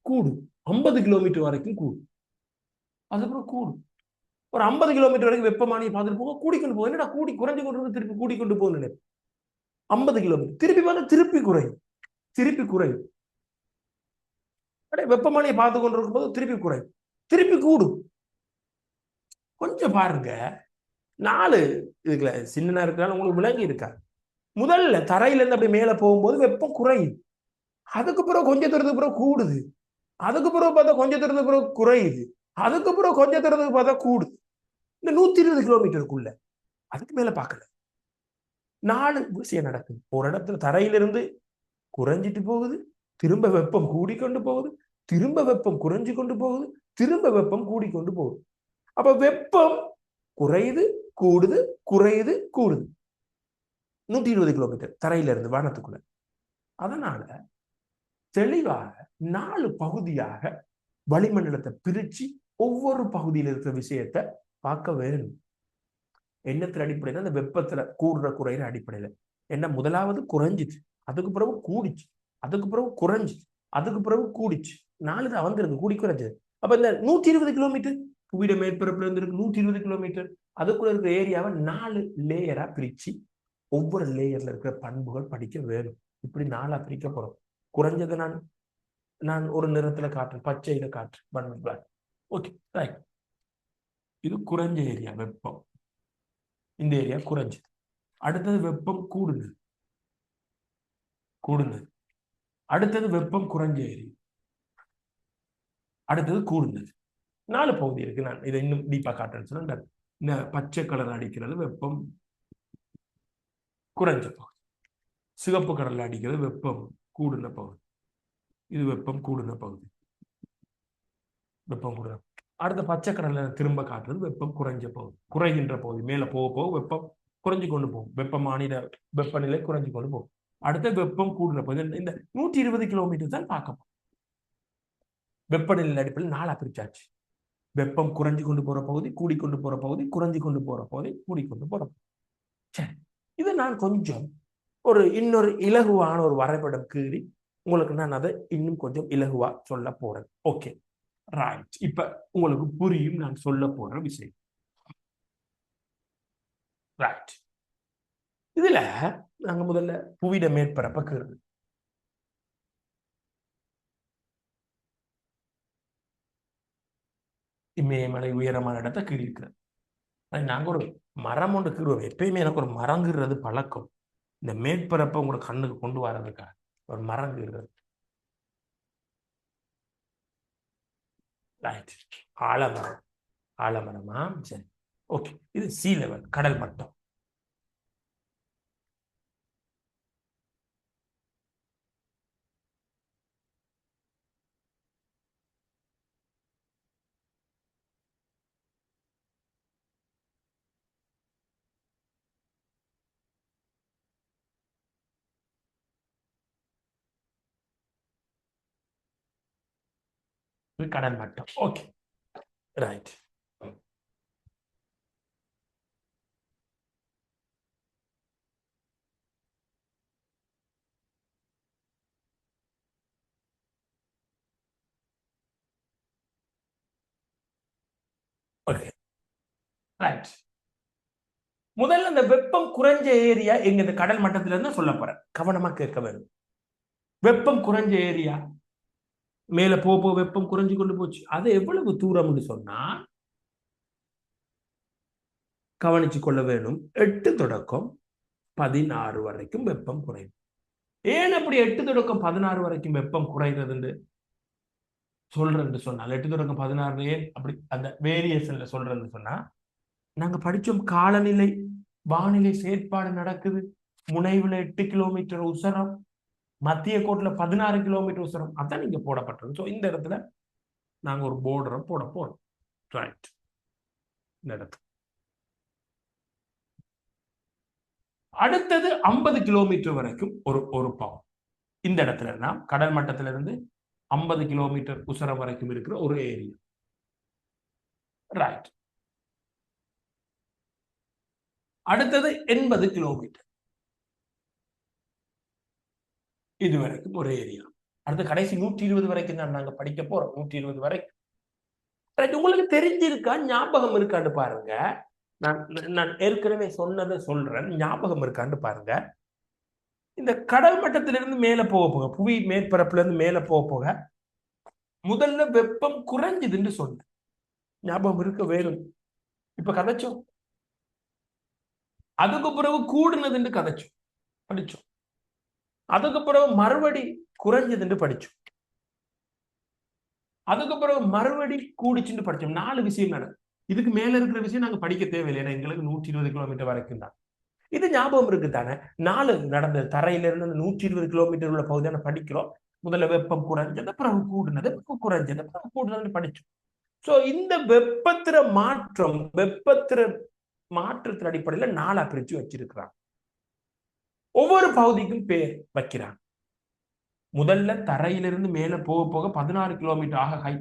கூடும். 50 கிலோமீட்டர் வரைக்கும் கூடும். அதுக்கப்புறம் கூடும். ஒரு 50 கிலோமீட்டர் வரைக்கும் வெப்பமானியை பார்த்துட்டு போக கூடிக்கொண்டு போகும். என்னடா கூடி குறைஞ்சு கொண்டு திருப்பி கூடிக்கொண்டு போகணும். 50 கிலோமீட்டர் திருப்பி பார்த்தா திருப்பி குறையும். வெப்பமானியை பார்த்து கொண்டு இருக்கும் போது திருப்பி குறையும், திருப்பி கூடும். கொஞ்சம் பாருங்க. 4 இதுக்குல சின்ன இருக்கிறாலும் உங்களுக்கு விளங்கி இருக்கா. முதல்ல தரையில இருந்து அப்படி மேல போகும்போது வெப்பம் குறையும். அதுக்கப்புறம் கொஞ்சம் தூரத்துக்கு பிறகு கூடுது. அதுக்கப்புறம் பார்த்தா கொஞ்சம் தூரத்துக்கு பிறகு குறையுது. அதுக்கப்புறம் கொஞ்சம் தூரத்துக்கு பார்த்தா கூடுது. இந்த 120 கிலோமீட்டருக்குள்ள அதுக்கு மேல பார்க்கல 4 விஷயம் நடக்குது. ஒரு இடத்துல தரையிலிருந்து குறைஞ்சிட்டு போகுது, திரும்ப வெப்பம் கூடிக்கொண்டு போகுது, திரும்ப வெப்பம் குறைஞ்சு கொண்டு போகுது, திரும்ப வெப்பம் கூடிக்கொண்டு போகுது. அப்ப வெப்பம் குறையுது, கூடுது, குறையுது, கூடுது. 120 கிலோமீட்டர் தரையில இருந்து வானத்துக்குள்ள. அதனால தெளிவாக 4 பகுதியாக வளிமண்டலத்தை பிரிச்சு ஒவ்வொரு பகுதியில் இருக்கிற விஷயத்த பார்க்க வேணும். எண்ணத்தின் அடிப்படையில் அந்த வெப்பத்துல கூடுற குறையிற அடிப்படையில என்ன முதலாவது குறைஞ்சிச்சு, அதுக்கு பிறகு கூடிச்சு, அதுக்கு பிறகு குறைஞ்சிச்சு, அதுக்கு பிறகு கூடிச்சு. 4 தான் வந்திருக்கு, கூடி குறைஞ்சது. அப்ப இந்த 120 கிலோமீட்டர் புவியிட மேற்பரப்புல இருந்து இருக்கு 120 கிலோமீட்டர், அதுக்குள்ள இருக்கிற ஏரியாவை 4 லேயரா பிரிச்சு ஒவ்வொரு லேயர்ல இருக்கிற பண்புகள் படிக்க வேணும். இப்படி 4ஆ பிரிக்க போறோம். குறைஞ்சதை நான் ஒரு நிறத்துல காட்டுறேன், பச்சையில காட்டுறேன். Okay, right. இது குறைஞ்ச ஏரியா வெப்பம். இந்த ஏரியா குறைஞ்சது. அடுத்தது வெப்பம் கூடுனது. அடுத்தது வெப்பம் குறைஞ்ச ஏரியா. அடுத்தது கூடுனது. 4 பகுதி இருக்கு. நான் இதை இன்னும் டீப்பா காட்டுறேன்னு சொன்னா, இந்த பச்சை கலர் அடிக்கிறது வெப்பம் குறைஞ்ச பகுதி, சிவப்பு கடல்ல அடிக்கிறது வெப்பம் கூடுன பகுதி. இது வெப்பம் கூடுன பகுதி, வெப்பம் கூடுன. அடுத்த பச்சை கடல்ல திரும்ப காட்டுறது வெப்பம் குறைஞ்ச பகுதி, குறைகின்ற பகுதி. மேல போக போக வெப்பம் குறைஞ்சு கொண்டு போகும், வெப்பநிலை குறைஞ்சு கொண்டு போகும். அடுத்த வெப்பம் கூடுன பகுதி. இந்த 120 கிலோமீட்டர் தான் பார்க்க. வெப்பநிலை அடிப்படையில் 4ஆ பிரிச்சாச்சு. வெப்பம் குறைஞ்சு கொண்டு போற பகுதி, கூடிக்கொண்டு போற பகுதி, குறைஞ்சு கொண்டு போற பகுதி, கூடிக்கொண்டு போற பகுதி. சரி, இதை நான் கொஞ்சம் இன்னொரு இலகுவான ஒரு வரைபடம் கீறி உங்களுக்கு நான் அதை இன்னும் கொஞ்சம் இலகுவா சொல்ல போறேன். Okay, right. இப்ப உங்களுக்கு புரியும் நான் சொல்ல போற விஷயம். ரைட். இதுல நாங்க முதல்ல புவியிட மேற்பரப்ப கீறுது. இமயமலை உயரமான இடத்தை கீறி இருக்கிறது. நாங்க ஒரு மரம் ஒன்று கீறுவோம். எப்பயுமே எனக்கு ஒரு மரங்கிறது பழக்கம். இந்த மேற்பரப்பை உங்களோட கண்ணுக்கு கொண்டு வர்றதுக்காக ஒரு மரம் கீறுறது. ரைட். ஆலமரமா? சரி, ஓகே. இது சீ லெவல், கடல் மட்டம். கடல் மட்டம். Okay, right. Okay, right. முதல்ல இந்த வெப்பம் குறைஞ்ச ஏரியா எங்க இந்த கடல் மட்டத்துல இருந்து சொல்ல போறேன். கவனமா கேட்க வேண்டும். வெப்பம் குறைஞ்ச ஏரியா மேல போக வெப்பம் குறைஞ்சு கொண்டு போச்சு. அது எவ்வளவு தூரம்னு சொன்னா கவனிச்சு கொள்ள வேணும். 8 தொடக்கம் 16 வரைக்கும் வெப்பம் குறையும். ஏன் அப்படி 8 தொடக்கம் 16 வரைக்கும் வெப்பம் குறைகிறதுன்னு சொல்றேன்னு சொன்னால், 8 தொடக்கம் 16 ஏன் அப்படி அந்த வேரியேஷன்ல சொல்றேன்னு சொன்னா, நாங்க படிச்சோம் காலநிலை வானிலை செயற்பாடு நடக்குது. முனைவுல 8 கிலோமீட்டர் உசரம், மத்திய கோட்டுல 16 கிலோமீட்டர் உசரம். அதான் இங்க போடப்பட்டது. ஸோ இந்த இடத்துல நாங்க ஒரு போர்டரை போட போறோம். ரைட். இந்த இடத்துல அடுத்தது 50 கிலோமீட்டர் வரைக்கும் ஒரு பவுன். இந்த இடத்துல கடல் மட்டத்தில இருந்து 50 கிலோமீட்டர் உசரம் வரைக்கும் இருக்கிற ஒரு ஏரியா. ரைட். அடுத்தது 80 கிலோமீட்டர், இது வரைக்கும் ஒரு ஏரியா. அடுத்த கடைசி 120 வரைக்கும் தான் நாங்க படிக்க போறோம். 120 வரைக்கும். உங்களுக்கு தெரிஞ்சிருக்கா, ஞாபகம் இருக்கான்னு பாருங்க. நான் ஏற்கனவே சொன்னதை சொல்றேன், ஞாபகம் இருக்கான்னு பாருங்க. இந்த கடல் மட்டத்திலிருந்து மேல போக புவி மேற்பரப்புல இருந்து மேல போக முதல்ல வெப்பம் குறைஞ்சதுன்னு சொன்ன ஞாபகம் இருக்க வேணும். இப்ப கதைச்சோம். அதுக்கு பிறகு கூடுனதுன்னு கதைச்சோம், படிச்சோம். அதுக்கு பிறகு மறுபடி குறைஞ்சதுன்னு படிச்சோம். அதுக்கு பிறகு மறுபடி கூடிச்சுன்னு படிச்சோம். 4 விஷயம் நடக்கும். இதுக்கு மேல இருக்கிற விஷயம் நாங்க படிக்க தேவையில்லை. ஏன்னா எங்களுக்கு 120 கிலோமீட்டர் வரைக்கும் தான். இது ஞாபகம் இருக்கு தானே? 4 நடந்த தரையில இருந்து 120 கிலோமீட்டர் உள்ள பகுதியான படிக்கிறோம். முதல்ல வெப்பம் குறைஞ்சது, பிறகு கூடுனது, பிறகு குறைஞ்சது, பிறகு கூடுனது படிச்சோம். சோ இந்த வெப்பத்திர மாற்றத்தின் அடிப்படையில 4 பிரிச்சு வச்சிருக்கிறான். ஒவ்வொரு பகுதிக்கும் பேர் வைக்கிறான். முதல்ல தரையிலிருந்து மேல போக போக 16 கிலோமீட்டர் ஆக ஹை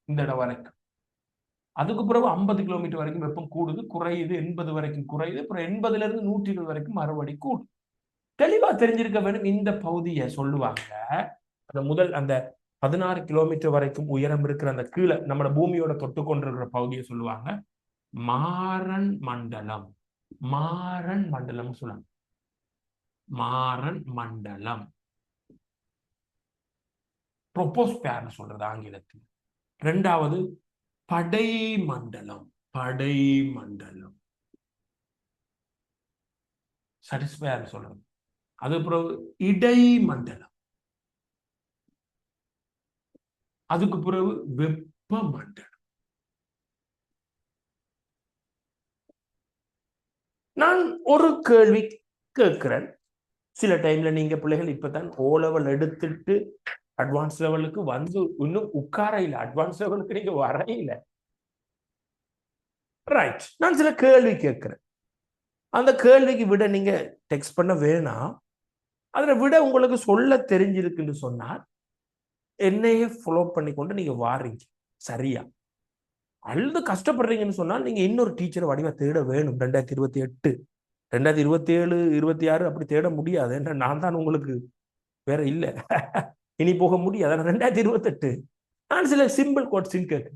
இந்த இடம் வரைக்கும். அதுக்கு பிறகு 50 கிலோமீட்டர் வரைக்கும் வெப்பம் கூடுது, குறையுது, 80 வரைக்கும் குறையுது, அப்புறம் 80ல இருந்து 120 வரைக்கும் மறுபடி கூடும். தெளிவா தெரிஞ்சிருக்க வேண்டும். இந்த பகுதியை சொல்லுவாங்க, அந்த 16 கிலோமீட்டர் வரைக்கும் உயரம் இருக்கிற அந்த கீழே நம்ம பூமியோட தொட்டு கொண்டிருக்கிற பகுதியை சொல்லுவாங்க மாறன் மண்டலம். மாறன் மண்டலம் சொல்லுவாங்க. மாறன் மண்டலம் ட்ரோபோஸ்பியர் சொல்றது ஆங்கிலத்தில். இரண்டாவது படை மண்டலம். படை மண்டலம் சட்டிஸ்பயர் சொல்றது. அது பிறகு இடை மண்டலம். அதுக்கு பிறகு வெப்ப மண்டலம். நான் ஒரு கேள்வி கேட்கிறேன். சில டைம்ல நீங்க பிள்ளைகள் இப்பதான் ஓ லெவல் எடுத்துட்டு அட்வான்ஸ் லெவலுக்கு வந்து இன்னும் உட்கார இல்லை, அட்வான்ஸ் லெவலுக்கு நீங்க வரையில. ரைட், நான் சில கேள்வி கேட்கிறேன். அந்த கேள்விக்கு விட நீங்க டெக்ஸ்ட் பண்ண வேணாம். அதுல விட உங்களுக்கு சொல்ல தெரிஞ்சிருக்குன்னு சொன்னால் என்னையே ஃபாலோ பண்ணி கொண்டு நீங்க வாரீங்க சரியா. அழுது கஷ்டப்படுறீங்கன்னு சொன்னால் நீங்க இன்னொரு டீச்சரை வடிவா தேட வேணும். 2028 2027 26 அப்படி தேட முடியாது. ஏன்னா நான் தான் உங்களுக்கு வேற இல்லை, இனி போக முடியாது. 2028 நான் சில சிம்பிள் கொஸ்டின் கேட்கு.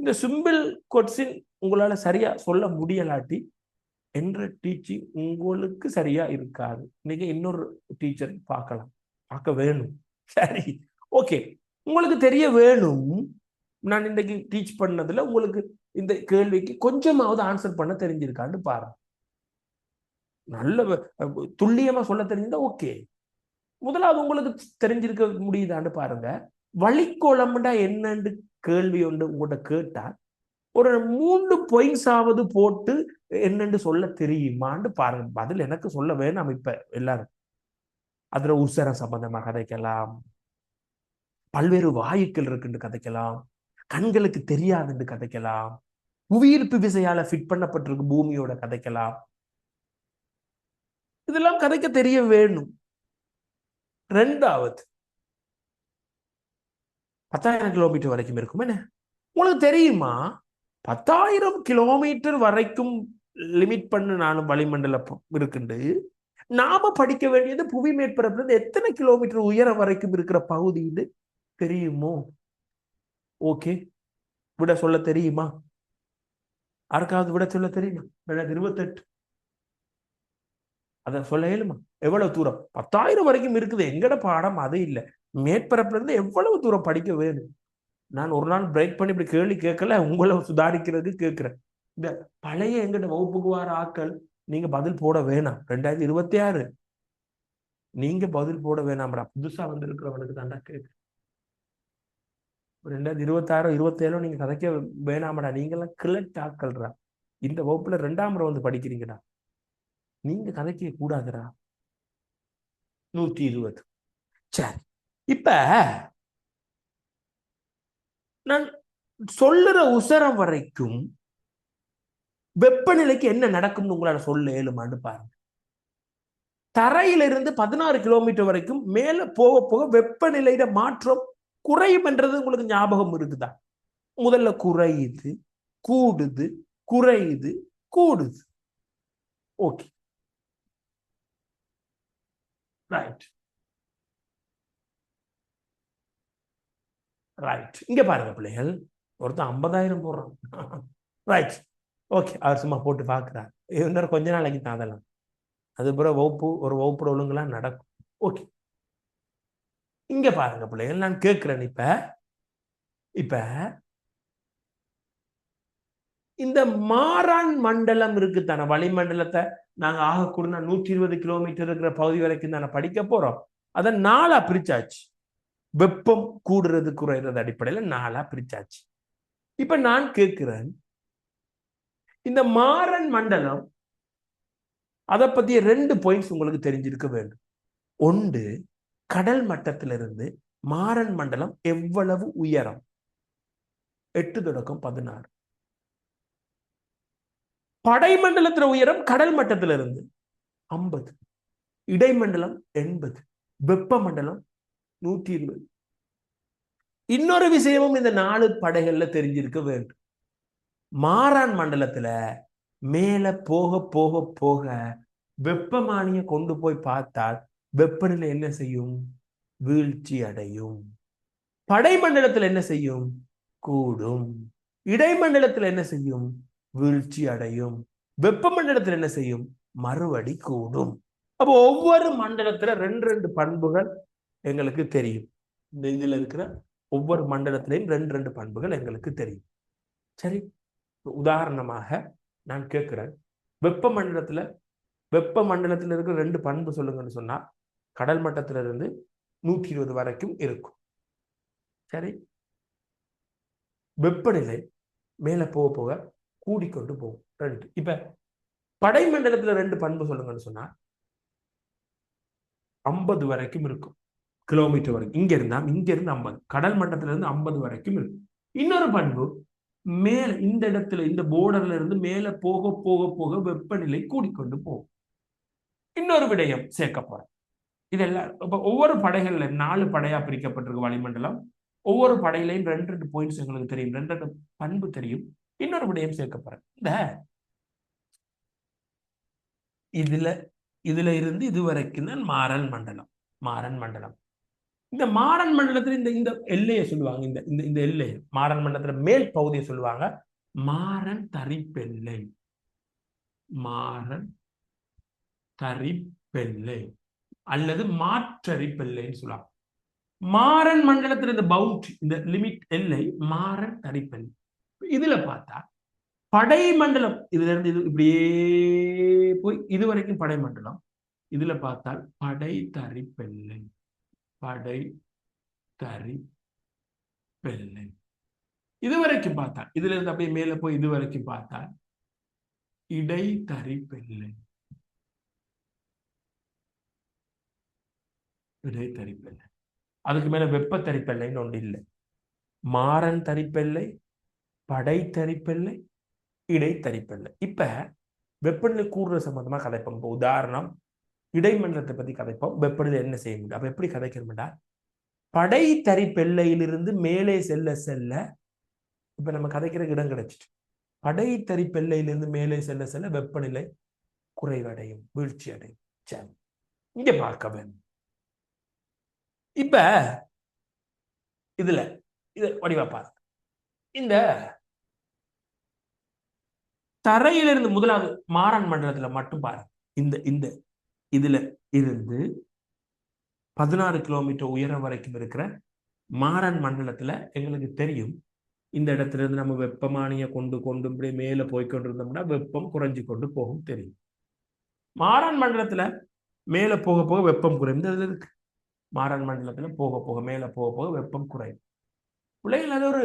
இந்த சிம்பிள் கொஸ்டின் உங்களால சரியா சொல்ல முடியலாட்டி என்ற டீச்சிங் உங்களுக்கு சரியா இருக்காது. நீங்க இன்னொரு டீச்சர் பார்க்க வேணும். சரி, ஓகே. உங்களுக்கு தெரிய வேணும். நான் இன்னைக்கு டீச் பண்ணதுல உங்களுக்கு இந்த கேள்விக்கு கொஞ்சமாவது ஆன்சர் பண்ண தெரிஞ்சிருக்கான்னு பாருங்க. நல்ல துல்லியமா சொல்ல தெரிஞ்சிருந்தா ஓகே. முதலாவது உங்களுக்கு தெரிஞ்சிருக்க முடியுதான்னு பாருங்க. வழிக்கோளம்டா என்னன்னு கேள்வி ஒன்று உங்கள்கிட்ட கேட்டா ஒரு 3 பாயிண்ட்ஸ் ஆவது போட்டு என்னன்னு சொல்ல தெரியுமான்னு பாருங்க. பதில் எனக்கு சொல்ல வேணாம். இப்ப எல்லாரும் அதுல உசரம் சம்பந்தமா கதைக்கலாம், பல்வேறு வாயுக்கள் இருக்குன்னு கதைக்கலாம், கண்களுக்கு தெரியாதுன்னு கதைக்கலாம், புவியீர்ப்பு விசையால ஃபிட் பண்ணப்பட்டிருக்கு பூமியோட கதைக்கலாம். இதெல்லாம் கதைக்க தெரிய வேணும். ரெண்டாவது 10,000 கிலோமீட்டர் வரைக்கும் இருக்கும். என்ன உங்களுக்கு தெரியுமா? 10,000 கிலோமீட்டர் வரைக்கும் லிமிட் பண்ணு நானும் வளிமண்டலம் இருக்குண்டு. நாம படிக்க வேண்டியது புவி மேற்பரப்புல எத்தனை கிலோமீட்டர் உயரம் வரைக்கும் இருக்கிற பகுதின்னு தெரியுமோ? ஓகே, விட சொல்ல தெரியுமா? யாருக்காவது விட சொல்ல தெரியுமா? 2028 அத சொல்ல இயலுமா? எவ்வளவு தூரம்? 10,000 வரைக்கும் இருக்குது. எங்கட பாடம் அது இல்லை. மேற்பரப்புல இருந்து எவ்வளவு தூரம் படிக்க வேணும்? நான் ஒரு நாள் பிரேக் பண்ணி இப்படி கேள்வி கேட்கல, உங்களை சுதாரிக்கிறதுக்கு கேட்கிறேன். இந்த பழைய எங்கிட்ட வகுப்புக்கு வர ஆக்கள் நீங்க பதில் போட வேணாம். 2026 நீங்க பதில் போட வேணாம்டா. புதுசா வந்திருக்கிறவனுக்கு தாண்டா கேட்கு. 2026 27 நீங்க கதைக்க வேணாமடா. நீங்கெல்லாம் கிளட் ஆக்கள்றா. இந்த வகுப்புல 2ஆம் முறை வந்து படிக்கிறீங்கடா. நீங்க கதைக்க கூடாதுடா. 120. சரி, இப்ப நான் சொல்லுற உசரம் வரைக்கும் வெப்பநிலைக்கு என்ன நடக்கும்னு உங்களால சொல்ல இயலுமான்னு பாருங்க. தரையிலிருந்து 16 கிலோமீட்டர் வரைக்கும் மேல போக போக வெப்பநிலையில மாற்றம் குறையும் என்றது உங்களுக்கு ஞாபகம் இருக்குதா? முதல்ல குறையுது, கூடுது, குறையுது, கூடுது. Okay, right right. இங்க பாருங்க பிள்ளைகள், ஒருத்தன் 50,000 போடுறான். Right, okay. அவர் சும்மா போட்டு பார்க்கிறார். இன்னொரு கொஞ்ச நாளைக்கு தான் அதெல்லாம். அது பிற ஒரு வகுப்போட ஒழுங்குலாம் நடக்கும். ஓகே, இங்க பாருங்க பிள்ளைகள், நான் கேட்கிறேன். இப்ப இந்த மாறான் மண்டலம் இருக்கு தானே, வளிமண்டலத்தை நாங்க ஆகக்கூட 120 கிலோமீட்டர் இருக்கிற பகுதி வரைக்கும் தானே படிக்க போறோம். அதை 4ஆ பிரிச்சாச்சு. வெப்பம் கூடுறது குறைறது அடிப்படையில 4ஆ பிரிச்சாச்சு. இப்ப நான் கேட்கிறேன், இந்த மாறன் மண்டலம் அதை பத்திய 2 பாயிண்ட்ஸ் உங்களுக்கு தெரிஞ்சிருக்க வேண்டும். ஒன்று, கடல் மட்டத்திலிருந்து மாறன் மண்டலம் எவ்வளவு உயரம்? 8 தொடக்கம் 16. படைமண்டலத்துல உயரம் கடல் மட்டத்துல இருந்து 50, இடைமண்டலம் 80, வெப்ப மண்டலம் 120. இன்னொரு விஷயமும் இந்த 4 படைகள்ல தெரிஞ்சிருக்க வேண்டும். மாறான் மண்டலத்துல மேல போக போக போக வெப்பமானியை கொண்டு போய் பார்த்தால் வெப்பநிலை என்ன செய்யும்? வீழ்ச்சி அடையும். படைமண்டலத்தில் என்ன செய்யும்? கூடும். இடைமண்டலத்தில் என்ன செய்யும்? வீழ்ச்சி அடையும். வெப்பமண்டலத்தில் என்ன செய்யும்? மறுபடி கூடும். அப்போ ஒவ்வொரு மண்டலத்துல 2 பண்புகள் எங்களுக்கு தெரியும். இந்த இதுல இருக்கிற ஒவ்வொரு மண்டலத்திலையும் 2 பண்புகள் எங்களுக்கு தெரியும். சரி, உதாரணமாக நான் கேட்கிறேன், வெப்பமண்டலத்துல இருக்கிற 2 பண்பு சொல்லுங்கன்னு சொன்னா கடல் மட்டத்தில இருந்து 120 வரைக்கும் இருக்கும். சரி, வெப்பநிலை மேல போக போக கூடிக்கொண்டு போகும். 2. இப்ப படைமண்டலத்துல 2 பண்பு சொல்லுங்கன்னு சொன்னா 50 வரைக்கும் இருக்கும், கிலோமீட்டர் வரைக்கும். இங்க இருந்து 50, கடல் மட்டத்தில இருந்து 50 வரைக்கும் இருக்கும். இன்னொரு பண்பு, மேல இந்த இடத்துல இந்த போர்டர்ல இருந்து மேல போக போக போக வெப்பநிலை கூடிக்கொண்டு போகும். இன்னொரு விடயம் சேர்க்க போறேன். இதெல்லாம் ஒவ்வொரு படைகள்ல 4 படையா பிரிக்கப்பட்டிருக்கு வளிமண்டலம். ஒவ்வொரு படையிலையும் 2 பாயிண்ட்ஸ் எங்களுக்கு தெரியும், 2 பண்பு தெரியும். இன்னொரு விடயம் சேர்க்க போறேன். இதுல இருந்து இது வரைக்கும் தான் மாறன் மண்டலம். இந்த மாறன் மண்டலத்துல இந்த எல்லையை சொல்லுவாங்க. இந்த எல்லையை மாறன் மண்டலத்துல மேல் பகுதியை சொல்லுவாங்க மாறன் தரிப்பெல்லை அல்லது மாற்றரிப்பெல்லைன்னு சொல்லுவாங்க. மாறன் மண்டலத்துல இந்த பவுண்டரி, இந்த லிமிட் எல்லை மாறன் தரிப்பெல்லை. இதுல பார்த்தா படைமண்டலம் இதுல இருந்து இது இப்படியே போய் இது வரைக்கும் படைமண்டலம். இதுல பார்த்தால் படை தரிப்பெல்லை. இது வரைக்கும் பார்த்தா இதுல இருந்து அப்படியே மேல போய் இது வரைக்கும் பார்த்தா இடைத்தரிப்பெல்லை. அதுக்கு மேல வெப்ப தரிப்பெல்லைன்னு ஒன்று இல்லை. மாறன் தரிப்பெல்லை, படை தரிப்பெல்லை, இடைத்தரிப்பெல்லை. இப்ப வெப்பநிலை கூடுற சம்பந்தமா கதைப்போம். இப்போ உதாரணம், இடைமண்டலத்தை பத்தி கதைப்போம். வெப்பநிலை என்ன செய்ய முடியும்? அப்ப எப்படி கதைக்கணும்டா, படை தரிப்பெல்லையிலிருந்து மேலே செல்ல செல்ல இப்ப நம்ம கதைக்கிற இடம் கிடைச்சிட்டு, படை தரிப்பெல்லையிலிருந்து மேலே செல்ல செல்ல வெப்பநிலை குறைவடையும், வீழ்ச்சி அடையும். சரி, இங்க பார்க்க வேண்டும். இப்ப இதுல இது வடிவா பாருங்க. இந்த தரையிலிருந்து முதலாவது மாறன் மண்டலத்துல மட்டும் பாருங்க. இந்த இதுல இருந்து 16 கிலோமீட்டர் உயரம் வரைக்கும் இருக்கிற மாறன் மண்டலத்துல எங்களுக்கு தெரியும், இந்த இடத்துல இருந்து நம்ம வெப்பமானியை கொண்டு இப்படி மேல போய்கொண்டிருந்தோம்னா வெப்பம் குறைஞ்சு கொண்டு போகும் தெரியும். மாறன் மண்டலத்துல மேல போக போக வெப்பம் குறையும். இதுல இருக்கு மாறன் மண்டலத்துல போக போக மேல போக போக வெப்பம் குறையும். பிள்ளைகள் அது ஒரு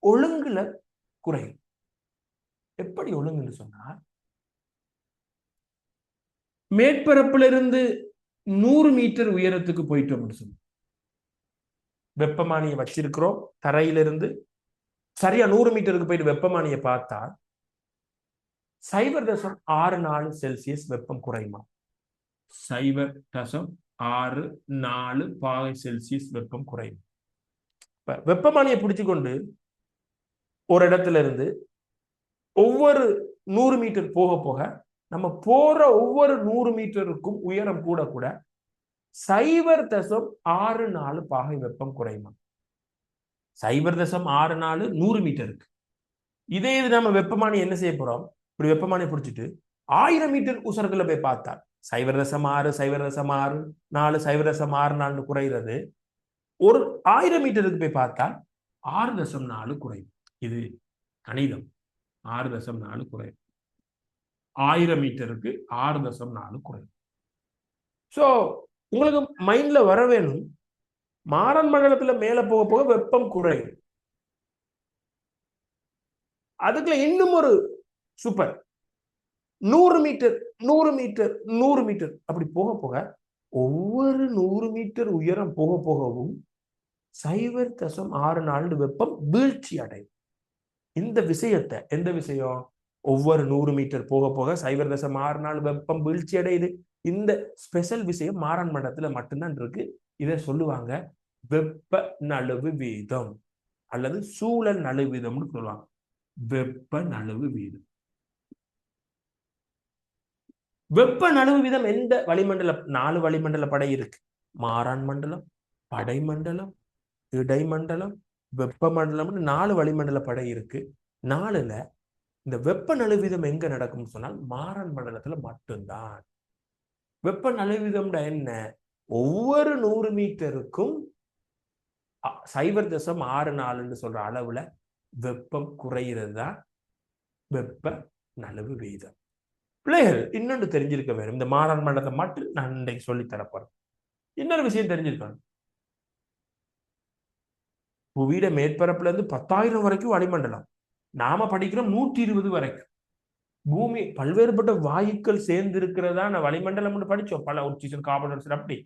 ஒழுங்குல குறையும். எப்படி ஒழுங்குன்னு சொன்னா, மேற்பரப்புல இருந்து 100 மீட்டர் உயரத்துக்கு போயிட்டோம்னு சொல்லி வெப்பமானியை வச்சிருக்கிறோம். தரையிலிருந்து சரியா 100 மீட்டருக்கு போயிட்டு வெப்பமானியை பார்த்தா 0.64 செல்சியஸ் வெப்பம் குறையுமா? 0.64 பாகை செல்சியஸ் வெப்பம் குறையும். வெப்பமானியை பிடிச்சுக்கொண்டு ஒரு இடத்துல இருந்து ஒவ்வொரு 100 மீட்டர் போக போக நம்ம போற ஒவ்வொரு 100 மீட்டருக்கும் உயரம் கூட 0.64 பாகை வெப்பம் குறையுமா? 0.64 100 மீட்டருக்கு. இதே இது நம்ம வெப்பமானி என்ன செய்ய போறோம், இப்படி வெப்பமானி பிடிச்சிட்டு 1000 மீட்டர் உசரத்துல போய் பார்த்தா 0.6 0.6 4 0.64 குறைகிறது. ஒரு 1000 மீட்டருக்கு போய் பார்த்தா 6.4 குறையும். இது கணிதம். 6.4 குறையும். 1000 மீட்டருக்கு 6.4 குறையும். சோ உங்களுக்கு மைண்ட்ல வர வேணும், மாறன் மண்டலத்துல மேல போக போக வெப்பம் குறையும். அதுக்குள்ள இன்னும் ஒரு சூப்பர், 100 மீட்டர் 100 மீட்டர் 100 மீட்டர் அப்படி போக போக ஒவ்வொரு 100 மீட்டர் உயரம் போக போகவும் 0.64 வெப்பம் வீழ்ச்சி அடையும். இந்த விஷயத்தை, எந்த விஷயம், ஒவ்வொரு 100 மீட்டர் போக போக 0.64 வெப்பம் வீழ்ச்சி அடையுது. இந்த ஸ்பெஷல் விஷயம் மாறன் மண்டலத்துல மட்டும்தான் இருக்கு. இதை சொல்லுவாங்க வெப்ப நழுவு வீதம் அல்லது சூழல் நழுவு வீதம்னு சொல்லுவாங்க. வெப்ப நழுவு வீதம். வெப்ப நழுவு வீதம் எந்த வளிமண்டல 4 வளிமண்டல படை இருக்கு. மாறான் மண்டலம், படைமண்டலம், இடைமண்டலம், வெப்ப மண்டலம்னு 4 வளிமண்டல படை இருக்கு. 4ல இந்த வெப்ப நழுவிதம் எங்க நடக்கும்னு சொன்னால் மாறன் மண்டலத்துல மட்டும்தான். வெப்ப நழுவிதம் என்ன, ஒவ்வொரு 100 மீட்டருக்கும் 0.64 சொல்ற அளவுல வெப்பம் குறைகிறது தான் வெப்ப நழுவு வீதம். பிள்ளைகள் இன்னொன்று தெரிஞ்சிருக்க வேண்டும். இந்த மாறன் மண்டலத்தை மட்டும் நான் இன்றைக்கு சொல்லி தரப்போறேன். இன்னொரு விஷயம் தெரிஞ்சிருக்கணும். புவியிட மேற்பரப்புல இருந்து 10,000 வரைக்கும் வளிமண்டலம். நாம படிக்கிறோம் 120 வரைக்கும். பூமி பல்வேறுபட்ட வாயுக்கள் சேர்ந்து இருக்கிறதா வளிமண்டலம் படிச்சோம். பல ஆக்சிஜன், கார்பன் டை ஆக்சைடு. அப்படி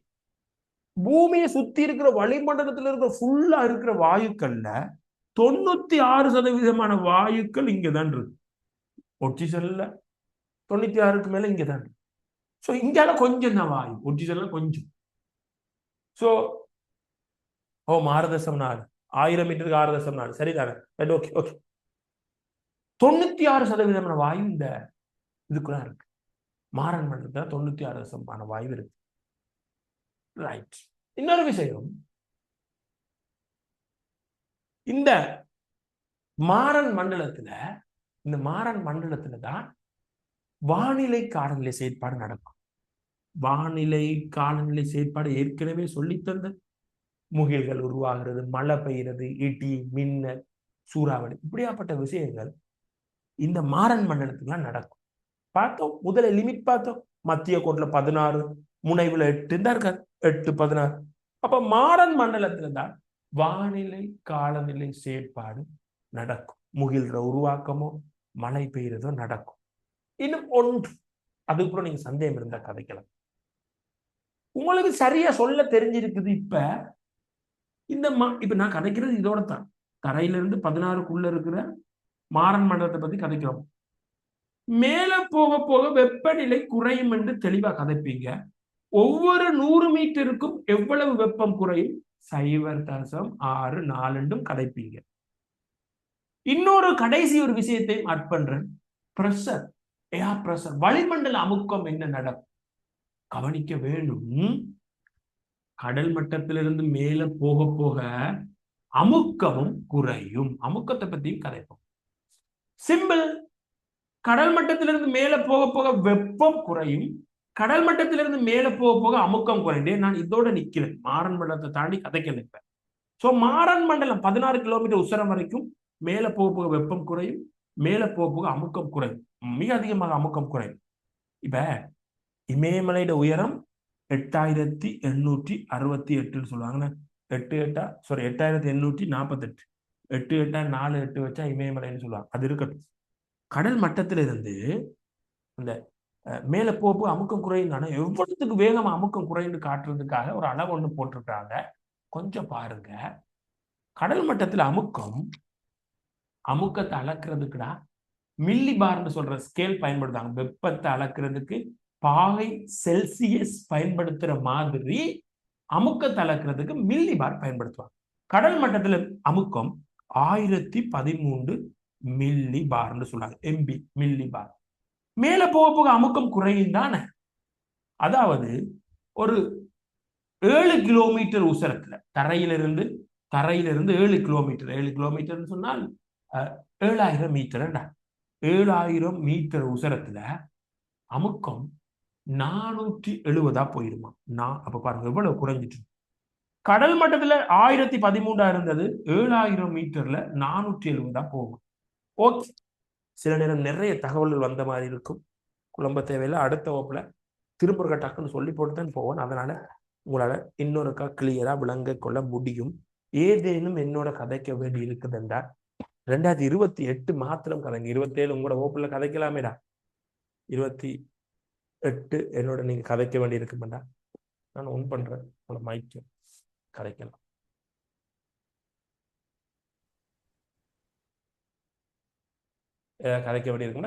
பூமியை சுத்தி இருக்கிற வளிமண்டலத்துல இருக்கிற ஃபுல்லா இருக்கிற வாயுக்கள்ல 96% வாயுக்கள் இங்கதான் இருக்கு. ஆக்சிஜன்ல 96க்கு மேல இங்கதான் இருக்கு. சோ இங்கால கொஞ்சம் தான் வாயு, ஆக்சிஜன்ல கொஞ்சம். சோ 6.4 1000 மீட்டருக்கு 6.4 சரிதானே? Okay okay. 96% வாயு இந்த இதுக்குள்ள இருக்கு. மாறன் மண்டலத்துல 96% வாயு இருக்கு. ரைட். இன்னொரு விஷயம், இந்த மாறன் மண்டலத்துல தான் வானிலை காலநிலை செயற்பாடு நடக்கும். வானிலை காலநிலை செயற்பாடு ஏற்கனவே சொல்லி தந்த முகில்கள் உருவாகிறது, மழை பெய்கிறது, இடி, மின்னல், சூறாவளி, இப்படியாப்பட்ட விஷயங்கள் இந்த மாறன் மண்டலத்துக்குலாம் நடக்கும். பார்த்தோம், முதல்ல லிமிட் பார்த்தோம். மத்திய கோட்டில் 16, முனைவுல 8 தான் இருக்காது. 8, 16. அப்ப மாறன் மண்டலத்துல தான் வானிலை காலநிலை செயற்பாடு நடக்கும். முகில்ற உருவாக்கமோ மழை பெய்யறதோ நடக்கும். இன்னும் ஒன்று, அதுக்கப்புறம் நீங்க சந்தேகம் இருந்தா கதைக்கலாம். உங்களுக்கு சரியா சொல்ல தெரிஞ்சிருக்குது. இப்ப நான் கதைக்கிறது இதோட தான். தரையிலிருந்து 16க்குள்ள இருக்கிற மாறன் மண்டலத்தை பத்தி கதைக்கிறோம். மேல போக போக வெப்பநிலை குறையும் என்று தெளிவா கதைப்பீங்க. ஒவ்வொரு 100 மீட்டருக்கும் எவ்வளவு வெப்பம் குறையும்? 0.64 கதைப்பீங்க. இன்னொரு கடைசி ஒரு விஷயத்தையும் ஆட் பண்றேன். பிரஷர், ஏர் பிரஷர், வளிமண்டல அமுக்கம் என்ன நடக்கும் கவனிக்க வேண்டும். கடல் மட்டத்திலிருந்து மேல போக போக அமுக்கமும் குறையும். அமுக்கத்தை பத்தியும் கதைப்போம். சிம்பிள். கடல் மட்டத்திலிருந்து மேல போக போக வெப்பம் குறையும், கடல் மட்டத்திலிருந்து மேல போக போக அமுக்கம் குறையும். நான் இதோட நிக்கிறேன், மாறன் மண்டலத்தை தாண்டி கதைக்க நிற்பேன். சோ மாறன் மண்டலம் 16 கிலோமீட்டர் உசரம் வரைக்கும் மேல போக போக வெப்பம் குறையும், மேல போக போக அமுக்கம் குறையும், மிக அதிகமாக அமுக்கம் குறையும். இப்ப இமயமலையோட உயரம் 8868 சொல்லுவாங்க. 8848. 8 8 4 8 வச்சா இமயமலைன்னு சொல்லுவாங்க. அது இருக்கட்டும். கடல் மட்டத்தில இருந்து இந்த மேல போக அமுக்கம் குறையும் தானே. எவ்வளவுக்கு வேகமா அமுக்கம் குறைந்து காட்டுறதுக்காக ஒரு அளவு ஒண்ணு போட்டிருக்காங்க. கொஞ்சம் பாருங்க. கடல் மட்டத்தில் அமுக்கத்தை அளக்கிறதுக்குடா மில்லி பார்னு சொல்ற ஸ்கேல் பயன்படுத்தாங்க. வெப்பத்தை அளக்கிறதுக்கு பாகை செல்சியஸ் பயன்படுத்துற மாதிரி அமுக்கத்தை அளக்கிறதுக்கு மில்லி பார் பயன்படுத்துவாங்க. கடல் மட்டத்தில் அமுக்கம் 1013 மில்லி பார்னு சொல்றாங்க. எம்பி, மில்லி பார். மேல போக போக அமுக்கம் குறையும் தானே. அதாவது ஒரு 7 கிலோமீட்டர் உசரத்துல தரையிலிருந்து 7 கிலோமீட்டர், 7 கிலோமீட்டர் சொன்னால் 7000 மீட்டர். 7000 மீட்டர் உசரத்துல அமுக்கம் 470 போயிருமா. அப்ப பாருங்க எவ்வளவு குறைஞ்சிட்டு. கடல் மட்டத்துல 1013 இருந்தது, 7000 மீட்டர்ல 470 போகும். ஓகே. சில நேரம் நிறைய தகவல்கள் வந்த மாதிரி இருக்கும், குழம்ப தேவையில்லை. அடுத்த வகுப்புல திரும்ப டக்குன்னு சொல்லி போட்டுதான் போவேன். அதனால உங்களால இன்னொருக்கா கிளியரா விளங்க கொள்ள முடியும். ஏதேனும் என்னோட கதைக்க வேண்டி இருக்குது என்றால் 2028 மாத்திரம் கதைங்க. 27 உங்களோட வகுப்புல கதைக்கலாமேடா. 28 என்னோட நீங்க கதைக்க வேண்டி இருக்குமெண்டா நான் ஒன் பண்றேன். உங்களோட மைக்கு கதைக்கலாம். கதைக்க வேண்டியிருக்குன்னா